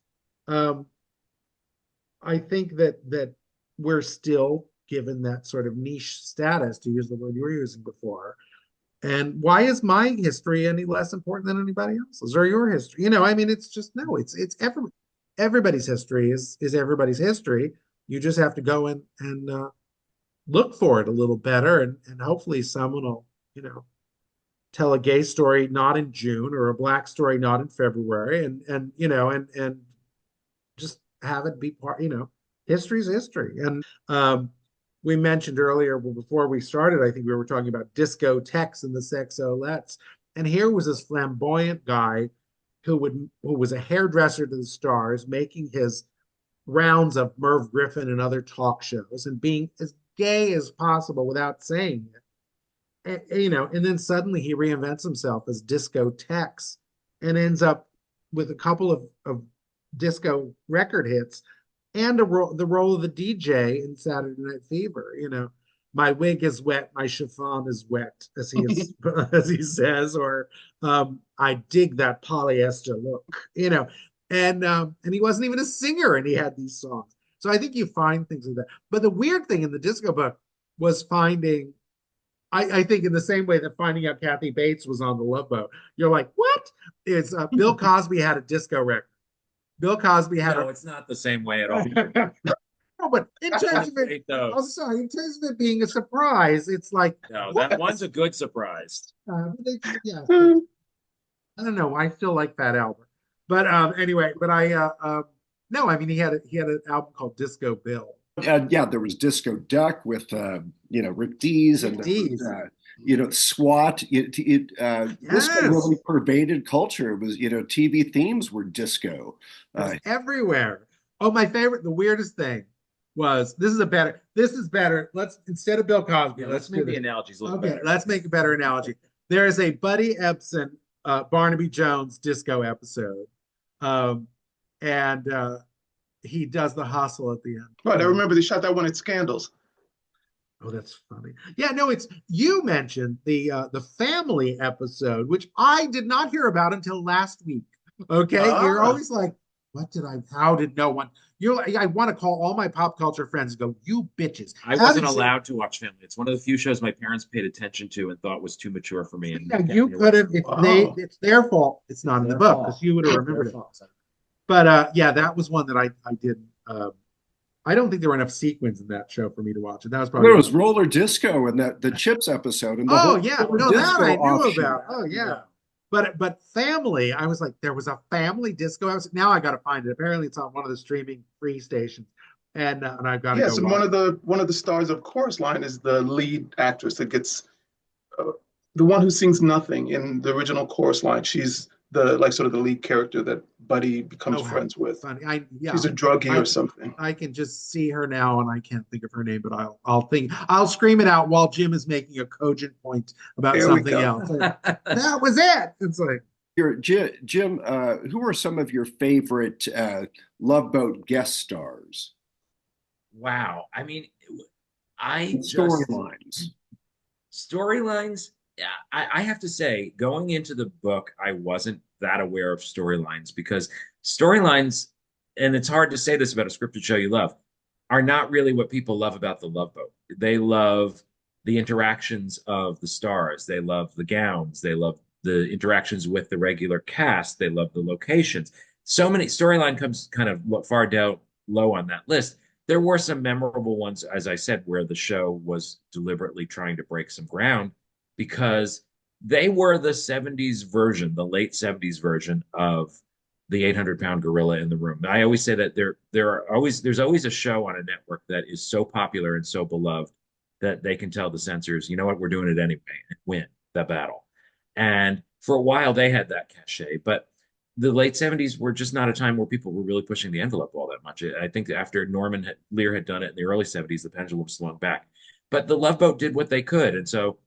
I think that we're still given that sort of niche status, to use the word you were using before. And why is my history any less important than anybody else's, or your history? I mean, it's just, no, it's everybody's history is everybody's history. You just have to go in and look for it a little better, and hopefully someone will, tell a gay story not in June, or a black story not in February, and just have it be part, history's history. And we mentioned earlier, well, before we started, I think we were talking about discotheques and the sexolettes. And here was this flamboyant guy who was a hairdresser to the stars, making his rounds of Merv Griffin and other talk shows, and being as gay as possible without saying it. And then suddenly he reinvents himself as discotheques, and ends up with a couple of disco record hits, and the role of the DJ in Saturday Night Fever. My wig is wet, my chiffon is wet, as as he says, or I dig that polyester look, and he wasn't even a singer, and he had these songs. So I think you find things like that. But the weird thing in the disco book was finding, I think, in the same way that finding out Kathy Bates was on the Love Boat, you're like, what? It's Bill Cosby had a disco record. Bill Cosby had. No, it's not the same way at all. No, but in terms of it, I'm sorry, in terms of it being a surprise, it's like, no, that one's a good surprise. Yeah, I don't know. I still like Fat Albert, but anyway, but no, I mean, he had an album called Disco Bill. Yeah, there was Disco Duck with Rick Dees, and SWAT. Disco really pervaded culture. It was TV themes were disco. Everywhere. Oh, my favorite, the weirdest thing was, this is better. Let's, instead of Bill Cosby, let's make the analogies a little better. Let's make a better analogy. There is a Buddy Ebsen, Barnaby Jones disco episode, and he does the hustle at the end. Right, I remember they shot that one at Scandals. Oh, that's funny. Yeah, no, it's you mentioned the family episode, which I did not hear about until last week. Okay, you're Ah, always like, what did I? How did no one? You're like, I want to call all my pop culture friends and go, you bitches. I How wasn't did you? allowed to watch Family. It's one of the few shows my parents paid attention to and thought was too mature for me and Yeah, kept you me away could have. from it. It's they. wow. It's their fault. It's It's not in the their book because fault. you would have It's their remembered it. fault. But yeah, that was one that I did. I don't think there were enough sequins in that show for me to watch it. That was probably There one was of the. roller disco and that the Chips episode and the Oh whole yeah, roller no, that disco I knew offshoot. about. Oh yeah, but family, I was like, there was a family disco. I was now I got to find it. Apparently, it's on one of the streaming free stations, and I've got to go Yes, and watch. one of the stars of Chorus Line is the lead actress that gets uh, the one who sings nothing in the original Chorus Line. She's the like sort of the lead character that Buddy becomes Oh, how friends with. funny! She's Yeah, a druggie I or something. I can just see her now, and I can't think of her name, but I'll scream it out while Jim is making a cogent point about There we something go. else. Like, that was it. It's like, Jim, who are some of your favorite Love Boat guest stars Wow. I mean, I and just storylines? storylines. Yeah, I have to say, going into the book, I wasn't that aware of storylines because storylines, and it's hard to say this about a scripted show you love, are not really what people love about the Love Boat. They love the interactions of the stars. They love the gowns. They love the interactions with the regular cast. They love the locations. So many storyline comes kind of far down low on that list. There were some memorable ones, as I said, where the show was deliberately trying to break some ground because they were the 70s version, the late 70s version of the 800-pound gorilla in the room. I always say that there's always a show on a network that is so popular and so beloved that they can tell the censors, you know what, we're doing it anyway and win the battle. And for a while they had that cachet, but the late 70s were just not a time where people were really pushing the envelope all that much. I think after Lear had done it in the early 70s, the pendulum swung back. But the Love Boat did what they could. And so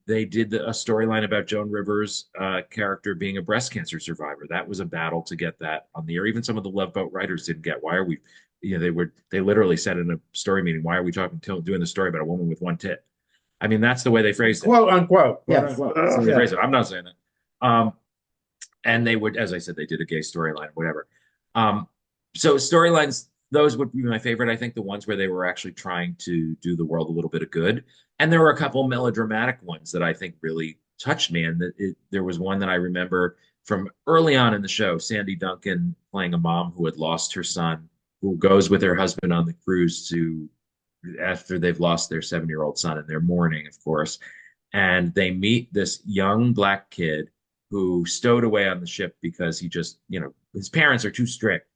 they did a storyline about Joan Rivers' character being a breast cancer survivor. That was a battle to get that on the air. Even some of the Love Boat writers didn't get why are we, they literally said in a story meeting, why are we doing the story about a woman with one tit? I mean, that's the way they phrased it. quote unquote. Quote Yes. unquote. That's the way they phrased it. I'm not saying that. And they would, as I said, they did a gay storyline, whatever. Um, so storylines, those would be my favorite. I think the ones where they were actually trying to do the world a little bit of good. And there were a couple melodramatic ones that I think really touched me. And there was one that I remember from early on in the show, Sandy Duncan playing a mom who had lost her son, who goes with her husband on the cruise to after they've lost their 7-year-old son, and they're mourning, of course. And they meet this young black kid who stowed away on the ship because he just, his parents are too strict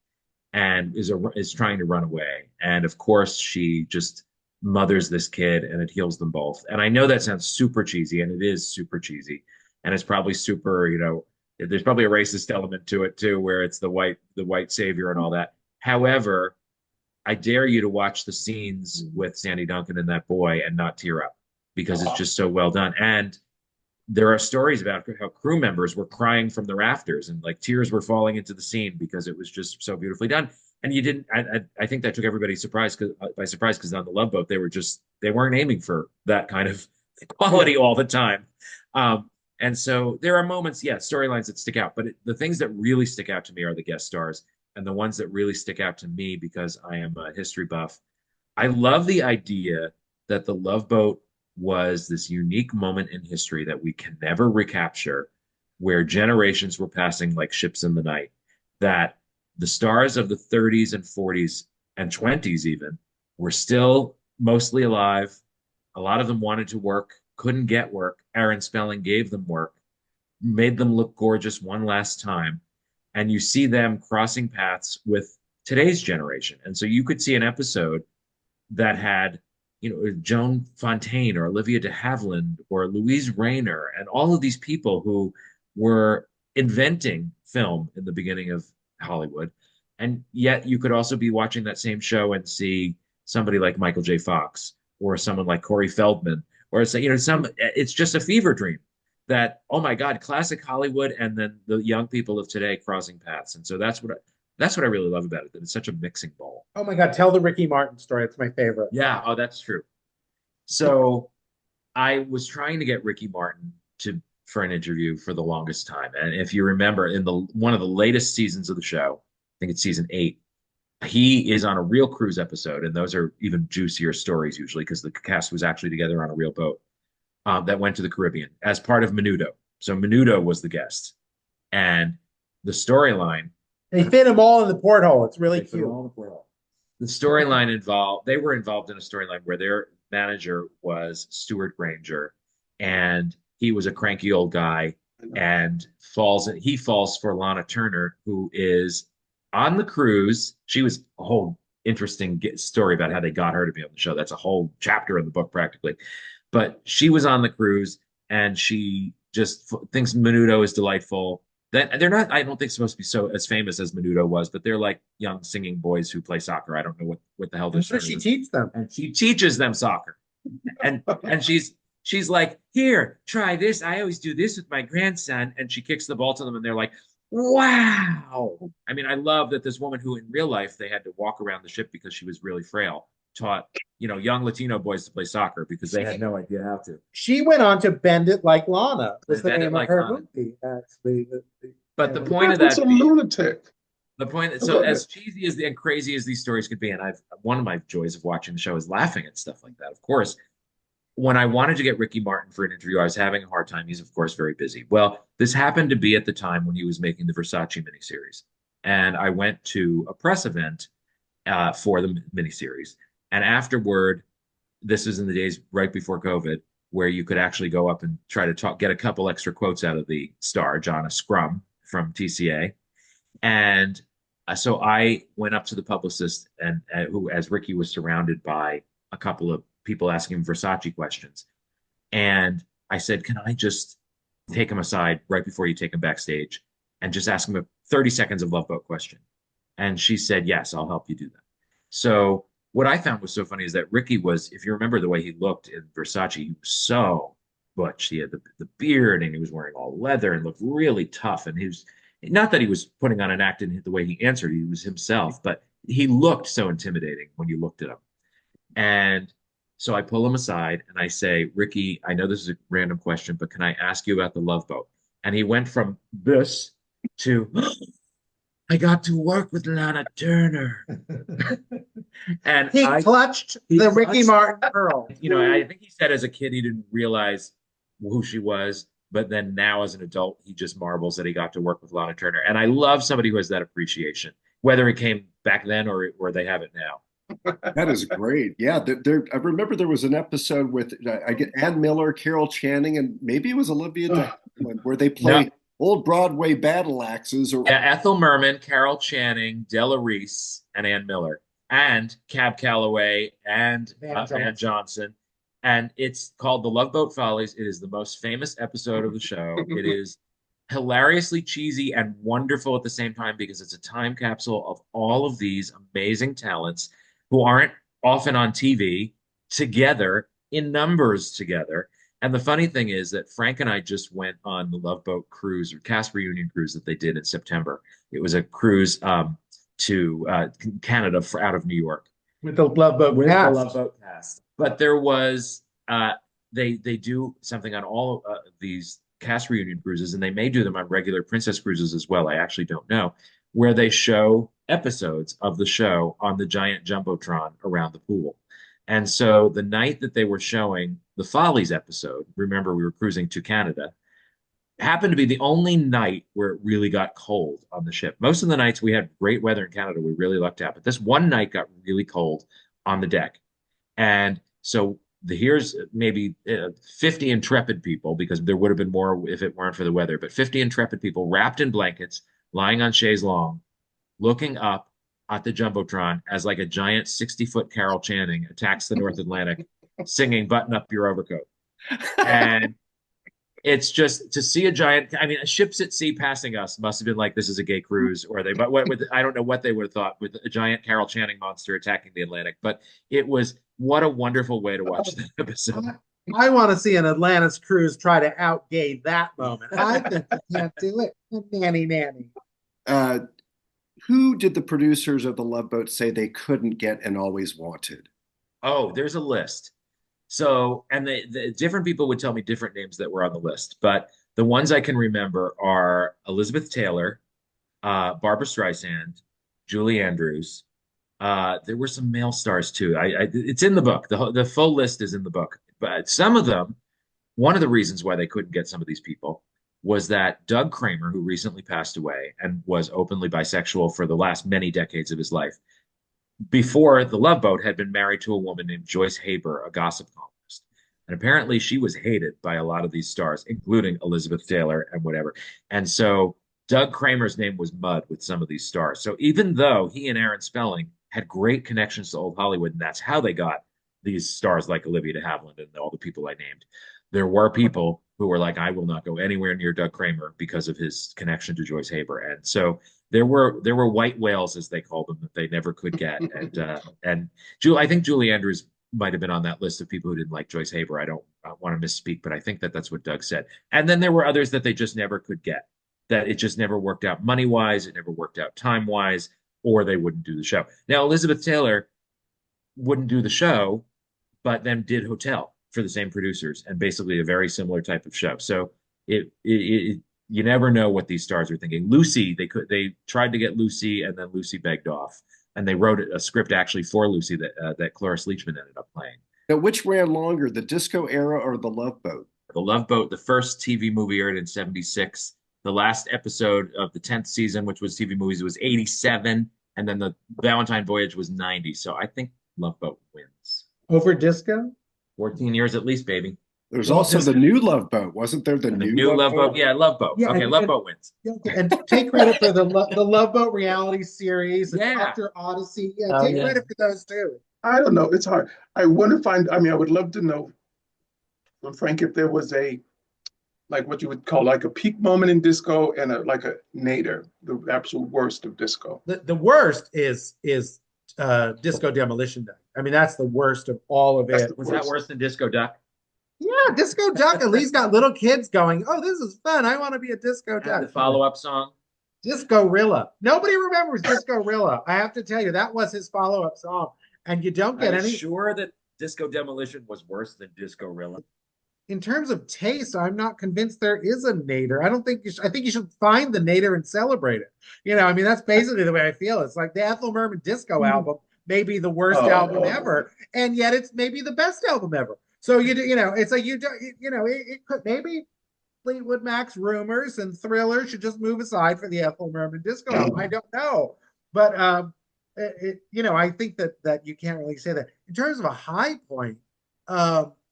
and is trying to run away. And of course, she just mothers this kid and it heals them both. And I know that sounds super cheesy, and it is super cheesy. And it's probably super, there's probably a racist element to it too, where it's the white savior and all that. However, I dare you to watch the scenes with Sandy Duncan and that boy and not tear up because it's just so well done. And there are stories about how crew members were crying from the rafters and like tears were falling into the scene because it was just so beautifully done. And you didn't. I think that took everybody by surprise because on the Love Boat they weren't aiming for that kind of quality all the time. And so there are moments, yeah, storylines that stick out, but the things that really stick out to me are the guest stars and the ones that really stick out to me because I am a history buff. I love the idea that the Love Boat was this unique moment in history that we can never recapture, where generations were passing like ships in the night, that the stars of the 30s and 40s and 20s even were still mostly alive. A lot of them wanted to work, couldn't get work. Aaron Spelling gave them work, made them look gorgeous one last time. And you see them crossing paths with today's generation. And so you could see an episode that had, Joan Fontaine or Olivia de Havilland or Louise Rayner and all of these people who were inventing film in the beginning of Hollywood. And yet you could also be watching that same show and see somebody like Michael J. Fox or someone like Corey Feldman or it's just a fever dream that, oh my God, classic Hollywood and then the young people of today crossing paths. And so that's what I really love about it, that it's such a mixing bowl. Oh my God, tell the Ricky Martin story. It's my favorite. Yeah, oh, that's true. So I was trying to get Ricky Martin to for an interview for the longest time. And if you remember, in the one of the latest seasons of the show, I think it's season 8, he is on a real cruise episode, and those are even juicier stories usually because the cast was actually together on a real boat that went to the Caribbean as part of Menudo. So Menudo was the guest, and the storyline They fit them all in the porthole. It's really cute. the storyline involved they were involved in a storyline where their manager was Stuart Granger, and he was a cranky old guy and he falls for Lana Turner, who is on the cruise. She was a whole interesting story about how they got her to be on the show. That's a whole chapter in the book practically. But she was on the cruise, and she just thinks Menudo is delightful. That they're not, I don't think, supposed to be so as famous as Menudo was, but they're like young singing boys who play soccer. I don't know what the hell they're. What does she teach them? And she teaches them soccer, and she's like, here, try this. I always do this with my grandson, and she kicks the ball to them, and they're like, wow. I mean, I love that this woman who in real life they had to walk around the ship because she was really frail taught young Latino boys to play soccer because they had no idea how to. She went on to Bend It Like Lana. Was the Bend It name Like of her Lana. movie, actually. But the point of that That's a lunatic. the point, so as cheesy as and crazy as these stories could be, and one of my joys of watching the show is laughing at stuff like that. Of course, when I wanted to get Ricky Martin for an interview, I was having a hard time. He's of course very busy. Well, this happened to be at the time when he was making the Versace miniseries, and I went to a press event for the miniseries. And afterward, this was in the days right before COVID, where you could actually go up and try to get a couple extra quotes out of the star, Jonna Scrum from TCA. And so I went up to the publicist, and who, as Ricky was surrounded by a couple of people asking him Versace questions. And I said, can I just take him aside right before you take him backstage and just ask him a 30 seconds of Love Boat question? And she said, yes, I'll help you do that. So what I found was so funny is that Ricky was, if you remember the way he looked in Versace, he was so butch. He had the beard, and he was wearing all leather and looked really tough. And he was, not that he was putting on an act in the way he answered, he was himself, but he looked so intimidating when you looked at him. And so I pull him aside and I say, Ricky, I know this is a random question, but can I ask you about the Love Boat? And he went from this to, I got to work with Lana Turner. And He clutched the Ricky Martin pearl. I think he said as a kid he didn't realize who she was, but then now as an adult, he just marvels that he got to work with Lana Turner. And I love somebody who has that appreciation, whether it came back then or they have it now. That is great. Yeah, I remember there was an episode with I get Ann Miller, Carol Channing, and maybe it was Olivia Dunham, where they play old Broadway battle axes. Ethel Merman, Carol Channing, Della Reese, and Ann Miller, and Cab Calloway and Van Johnson. And it's called The Love Boat Follies. It is the most famous episode of the show. It is hilariously cheesy and wonderful at the same time because it's a time capsule of all of these amazing talents who aren't often on TV together in numbers together. And the funny thing is that Frank and I just went on the Love Boat cruise or cast reunion cruise that they did in September. It was a cruise to Canada out of New York. With the Love Boat cast. The Love Boat cast. But there was, they do something on all of these cast reunion cruises, and they may do them on regular Princess cruises as well. I actually don't know, where they show episodes of the show on the giant Jumbotron around the pool. And so the night that they were showing the Follies episode, remember we were cruising to Canada, happened to be the only night where it really got cold on the ship. Most of the nights we had great weather in Canada, we really lucked out, but this one night got really cold on the deck. And so here's maybe 50 intrepid people, because there would have been more if it weren't for the weather, but 50 intrepid people wrapped in blankets, lying on chaise longue, looking up at the Jumbotron as like a giant 60-foot Carol Channing attacks the North Atlantic, singing "Button Up Your Overcoat." And it's just to see a giant, I mean, ships at sea passing us must have been like, this is a gay cruise, or they, but I don't know what they would have thought with a giant Carol Channing monster attacking the Atlantic. But it was, what a wonderful way to watch that episode. I want to see an Atlantis cruise try to outgay that moment. I think you can't do it. Nanny. Who did the producers of The Love Boat say they couldn't get and always wanted? Oh, there's a list. So, and the different people would tell me different names that were on the list, but the ones I can remember are Elizabeth Taylor, Barbara Streisand, Julie Andrews. There were some male stars too. It's in the book. The full list is in the book. But some of them, one of the reasons why they couldn't get some of these people was that Doug Kramer, who recently passed away and was openly bisexual for the last many decades of his life, before The Love Boat had been married to a woman named Joyce Haber, a gossip columnist. And apparently she was hated by a lot of these stars, including Elizabeth Taylor and whatever. And so Doug Kramer's name was mud with some of these stars. So even though he and Aaron Spelling had great connections to old Hollywood, and that's how they got these stars like Olivia de Havilland and all the people I named, there were people who were like, I will not go anywhere near Doug Kramer because of his connection to Joyce Haber. And so there were white whales, as they called them, that they never could get. And I think Julie Andrews might have been on that list of people who didn't like Joyce Haber. I don't want to misspeak, but I think that that's what Doug said. And then there were others that they just never could get, that it just never worked out money wise, it never worked out time wise, or they wouldn't do the show. Now Elizabeth Taylor wouldn't do the show, but then did Hotel for the same producers and basically a very similar type of show. So it you never know what these stars are thinking. Lucy, they tried to get Lucy, and then Lucy begged off, and they wrote a script actually for Lucy that Cloris Leachman ended up playing. Now, which ran longer, the Disco Era or the Love Boat? The Love Boat, the first TV movie aired in 76. The last episode of the 10th season, which was TV movies, was 87, and then the Valentine Voyage was 90. So I think Love Boat wins. Over Disco? 14 years at least, baby. There's also the new Love Boat, wasn't there? The new Love Boat? Yeah, Love Boat. Yeah, okay, Love Boat wins. Yeah, okay. And take credit for the Love Boat reality series, and Yeah. Dr. Odyssey. Yeah, take credit for those too. I don't know. It's hard. I want to find, I mean, I would love to know from Frank if there was a, like what you would call like a peak moment in disco and like a nadir, the absolute worst of disco. The worst is Disco Demolition Day. I mean, that's the worst of all of it. Was that worse than Disco Duck? Yeah, Disco Duck at least got little kids going, oh, this is fun. I want to be a Disco Duck. And the follow-up song? Disco Rilla. Nobody remembers Disco Rilla. I have to tell you, that was his follow-up song. And you don't get any. Sure that Disco Demolition was worse than Disco Rilla? In terms of taste, I'm not convinced there is a nadir. I don't think I think you should find the nadir and celebrate it. You know, I mean, that's basically the way I feel. It's like the Ethel Merman disco album may be the worst album ever, and yet it's maybe the best album ever. So you know, it's like it could maybe Fleetwood Mac's Rumors and Thriller should just move aside for the Ethel Merman disco album. I don't know, but I think that you can't really say that in terms of a high point.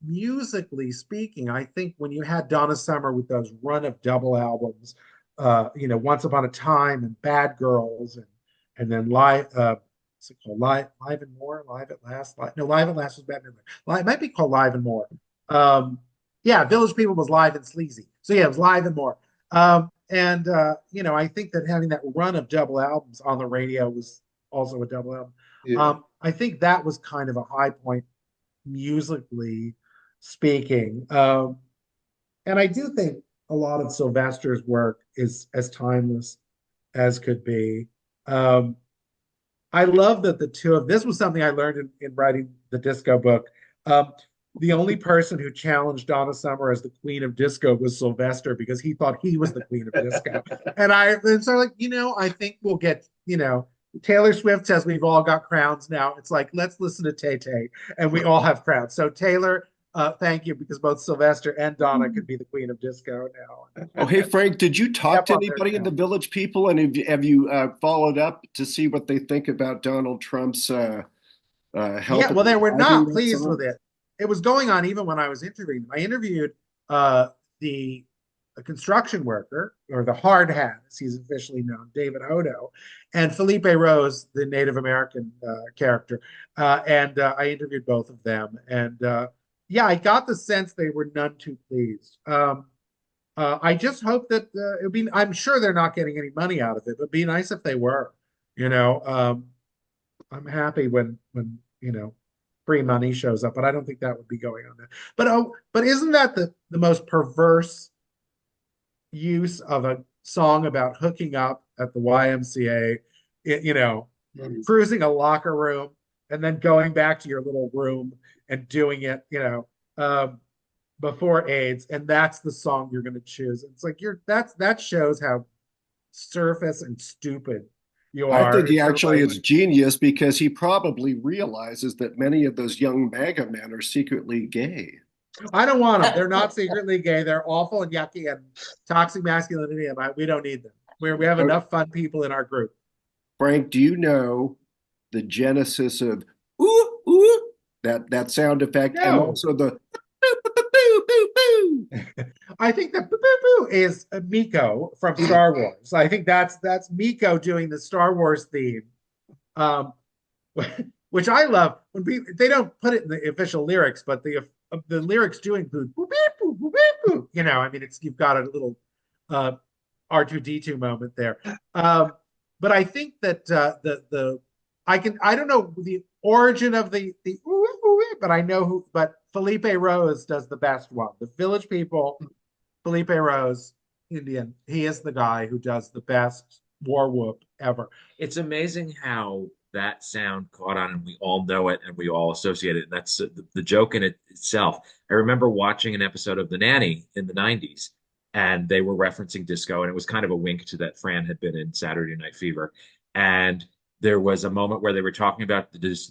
Musically speaking, I think when you had Donna Summer with those run of double albums, Once Upon a Time and Bad Girls, and then Live, what's it called? Live and More, Live at Last. Live at Last was Bad Midnight. It might be called Live and More. Village People was Live and Sleazy. So yeah, it was Live and More. I think that having that run of double albums on the radio was also a double album. Yeah. I think that was kind of a high point musically speaking. And I do think a lot of Sylvester's work is as timeless as could be. I love that this was something I learned in writing the disco book. The only person who challenged Donna Summer as the queen of disco was Sylvester because he thought he was the queen of disco. And so I think we'll get, Taylor Swift says we've all got crowns now. It's like, let's listen to Tay-Tay and we all have crowns. So Taylor, thank you, because both Sylvester and Donna could be the queen of disco now. Oh, hey, Frank, did you talk to anybody in the Village People? And have you followed up to see what they think about Donald Trump's health? Yeah, well, they were not pleased with it. It was going on even when I was interviewing them. I interviewed a construction worker, or the hard hat, as he's officially known, David Hodo, and Felipe Rose, the Native American character. And I interviewed both of them. And I got the sense they were none too pleased. I just hope that I'm sure they're not getting any money out of it, but it'd be nice if they were. I'm happy when free money shows up, but I don't think that would be going on there. But isn't that the most perverse use of a song about hooking up at the YMCA, cruising a locker room and then going back to your little room and doing it, um, before AIDS, and that's the song you're going to choose. It's like that shows how surface and stupid you I are think he if you're actually like, is genius because he probably realizes that many of those young MAGA men are secretly gay. I don't want them. They're not secretly gay. They're awful and yucky and toxic masculinity, and we don't need them. We have Oh, enough fun people in our group. Frank, do you know the genesis of ooh ooh that sound effect and No, also the boo boo boo boo boo? I think that boo boo boo is Miko from Star Wars. I think that's Miko doing the Star Wars theme, um, which I love. When they don't put it in the official lyrics, but the lyrics do include boo boo boo boo boo. You know, I mean, it's you've got a little uh, R2D2 moment there. But I think that I don't know the origin of the ooh, ooh, but I know who. But Felipe Rose does the best one. The Village People, Felipe Rose, Indian. He is the guy who does the best war whoop ever. It's amazing how that sound caught on and we all know it and we all associate it. And that's the joke in it itself. I remember watching an episode of The Nanny in the 90s and they were referencing disco and it was kind of a wink to that Fran had been in Saturday Night Fever. And there was a moment where they were talking about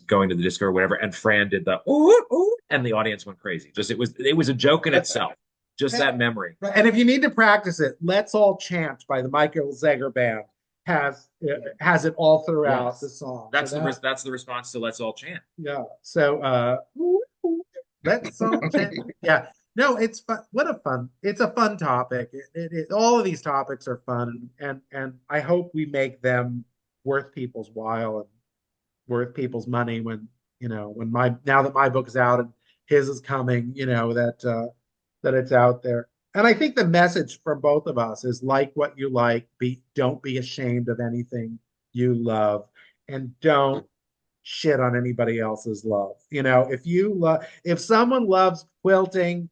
going to the disco or whatever, and Fran did the ooh, ooh, and the audience went crazy. Just it was a joke in itself. Just that memory. And if you need to practice it, "Let's All Chant" by the Michael Zager Band has it all throughout Yes. the song. That's that's the response to "Let's All Chant." Yeah. So let's all chant. Yeah. No, it's fun. It's a fun topic. All of these topics are fun, and I hope we make them worth people's while and worth people's money when now that my book is out and his is coming, that it's out there. And I think the message from both of us is like what you like, don't be ashamed of anything you love, and don't shit on anybody else's love. If someone loves quilting,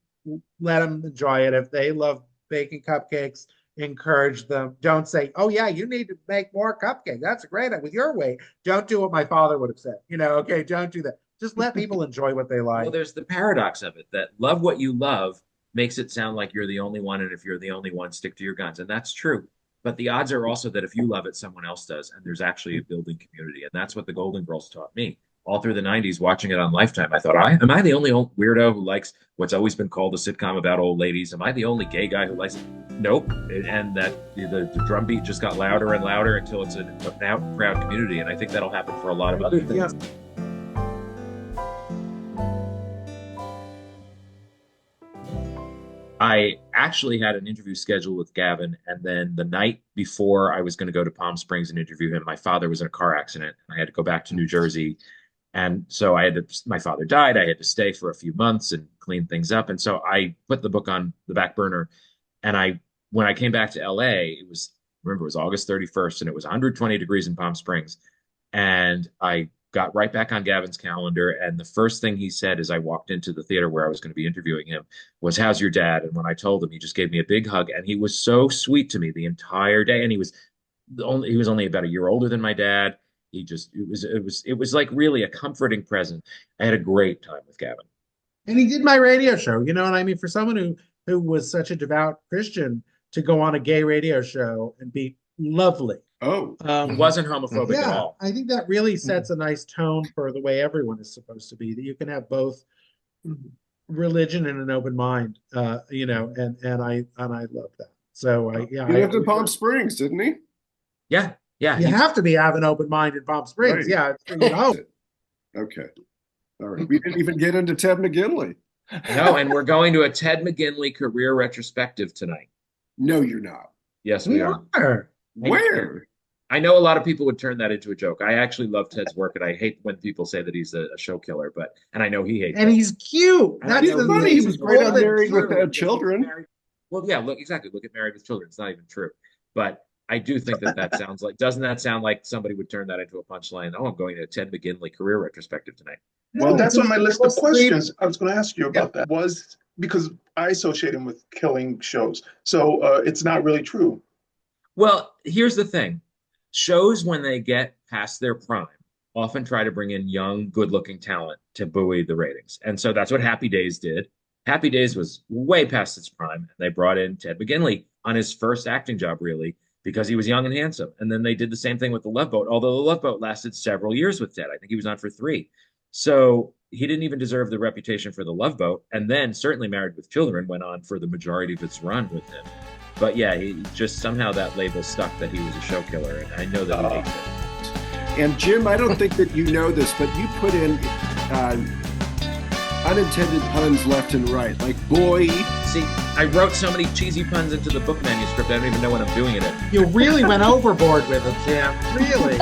let them enjoy it. If they love baking cupcakes, encourage them. Don't say, "Oh yeah, you need to make more cupcakes. That's great with your way." Don't do what my father would have said. Okay, don't do that. Just let people enjoy what they like. Well, there's the paradox of it that love what you love makes it sound like you're the only one, and if you're the only one, stick to your guns. And that's true. But the odds are also that if you love it, someone else does, and there's actually a building community. And that's what the Golden Girls taught me. All through the 90s, watching it on Lifetime, I thought, am I the only old weirdo who likes what's always been called a sitcom about old ladies? Am I the only gay guy who likes it? Nope. And that the drum beat just got louder and louder until it's a now proud community. And I think that'll happen for a lot of other things. Yeah. I actually had an interview scheduled with Gavin, and then the night before I was going to go to Palm Springs and interview him, my father was in a car accident. I had to go back to New Jersey, and so my father died. I had to stay for a few months and clean things up, and so I put the book on the back burner. And when I came back to LA, remember, it was August 31st, and it was 120 degrees in Palm Springs, and I got right back on Gavin's calendar. And the first thing he said as I walked into the theater where I was going to be interviewing him was, "How's your dad?" And when I told him, he just gave me a big hug. And he was so sweet to me the entire day. And he was only about a year older than my dad. It was like really a comforting present. I had a great time with Gavin. And he did my radio show. You know what I mean? For someone who was such a devout Christian to go on a gay radio show and be lovely. Oh, It wasn't homophobic at all. I think that really sets a nice tone for the way everyone is supposed to be, that you can have both religion and an open mind, and I love that. So he lived in Palm Springs, didn't he? Yeah. You have to have an open mind in Palm Springs. Right. Yeah. Okay. All right. We didn't even get into Ted McGinley. No, and we're going to a Ted McGinley career retrospective tonight. No, you're not. Yes, we are. Where? I know a lot of people would turn that into a joke. I actually love Ted's work, and I hate when people say that he's a show killer. And I know he hates. And it. he's cute. That's He's funny. He was great on Married with Children. Well, yeah, look at Married with Children. It's not even true, but I do think that sounds like. Doesn't that sound like somebody would turn that into a punchline? Oh, I'm going to a Ted McGinley career retrospective tonight. Well, that's on my list of questions. I was going to ask you about that. Was because I associate him with killing shows, so it's not really true. Well, here's the thing. Shows, when they get past their prime, often try to bring in young, good-looking talent to buoy the ratings. And so that's what Happy Days did. Happy Days was way past its prime. And they brought in Ted McGinley on his first acting job, really, because he was young and handsome. And then they did the same thing with The Love Boat, although The Love Boat lasted several years with Ted. I think he was on for 3. So he didn't even deserve the reputation for The Love Boat. And then certainly Married with Children went on for the majority of its run with him. But yeah, he just somehow that label stuck that he was a show killer. And I know that he hates it. And Jim, I don't think that you know this, but you put in unintended puns left and right, like boy. See, I wrote so many cheesy puns into the book manuscript, I don't even know what I'm doing in it. You really went overboard with it, Jim. Really.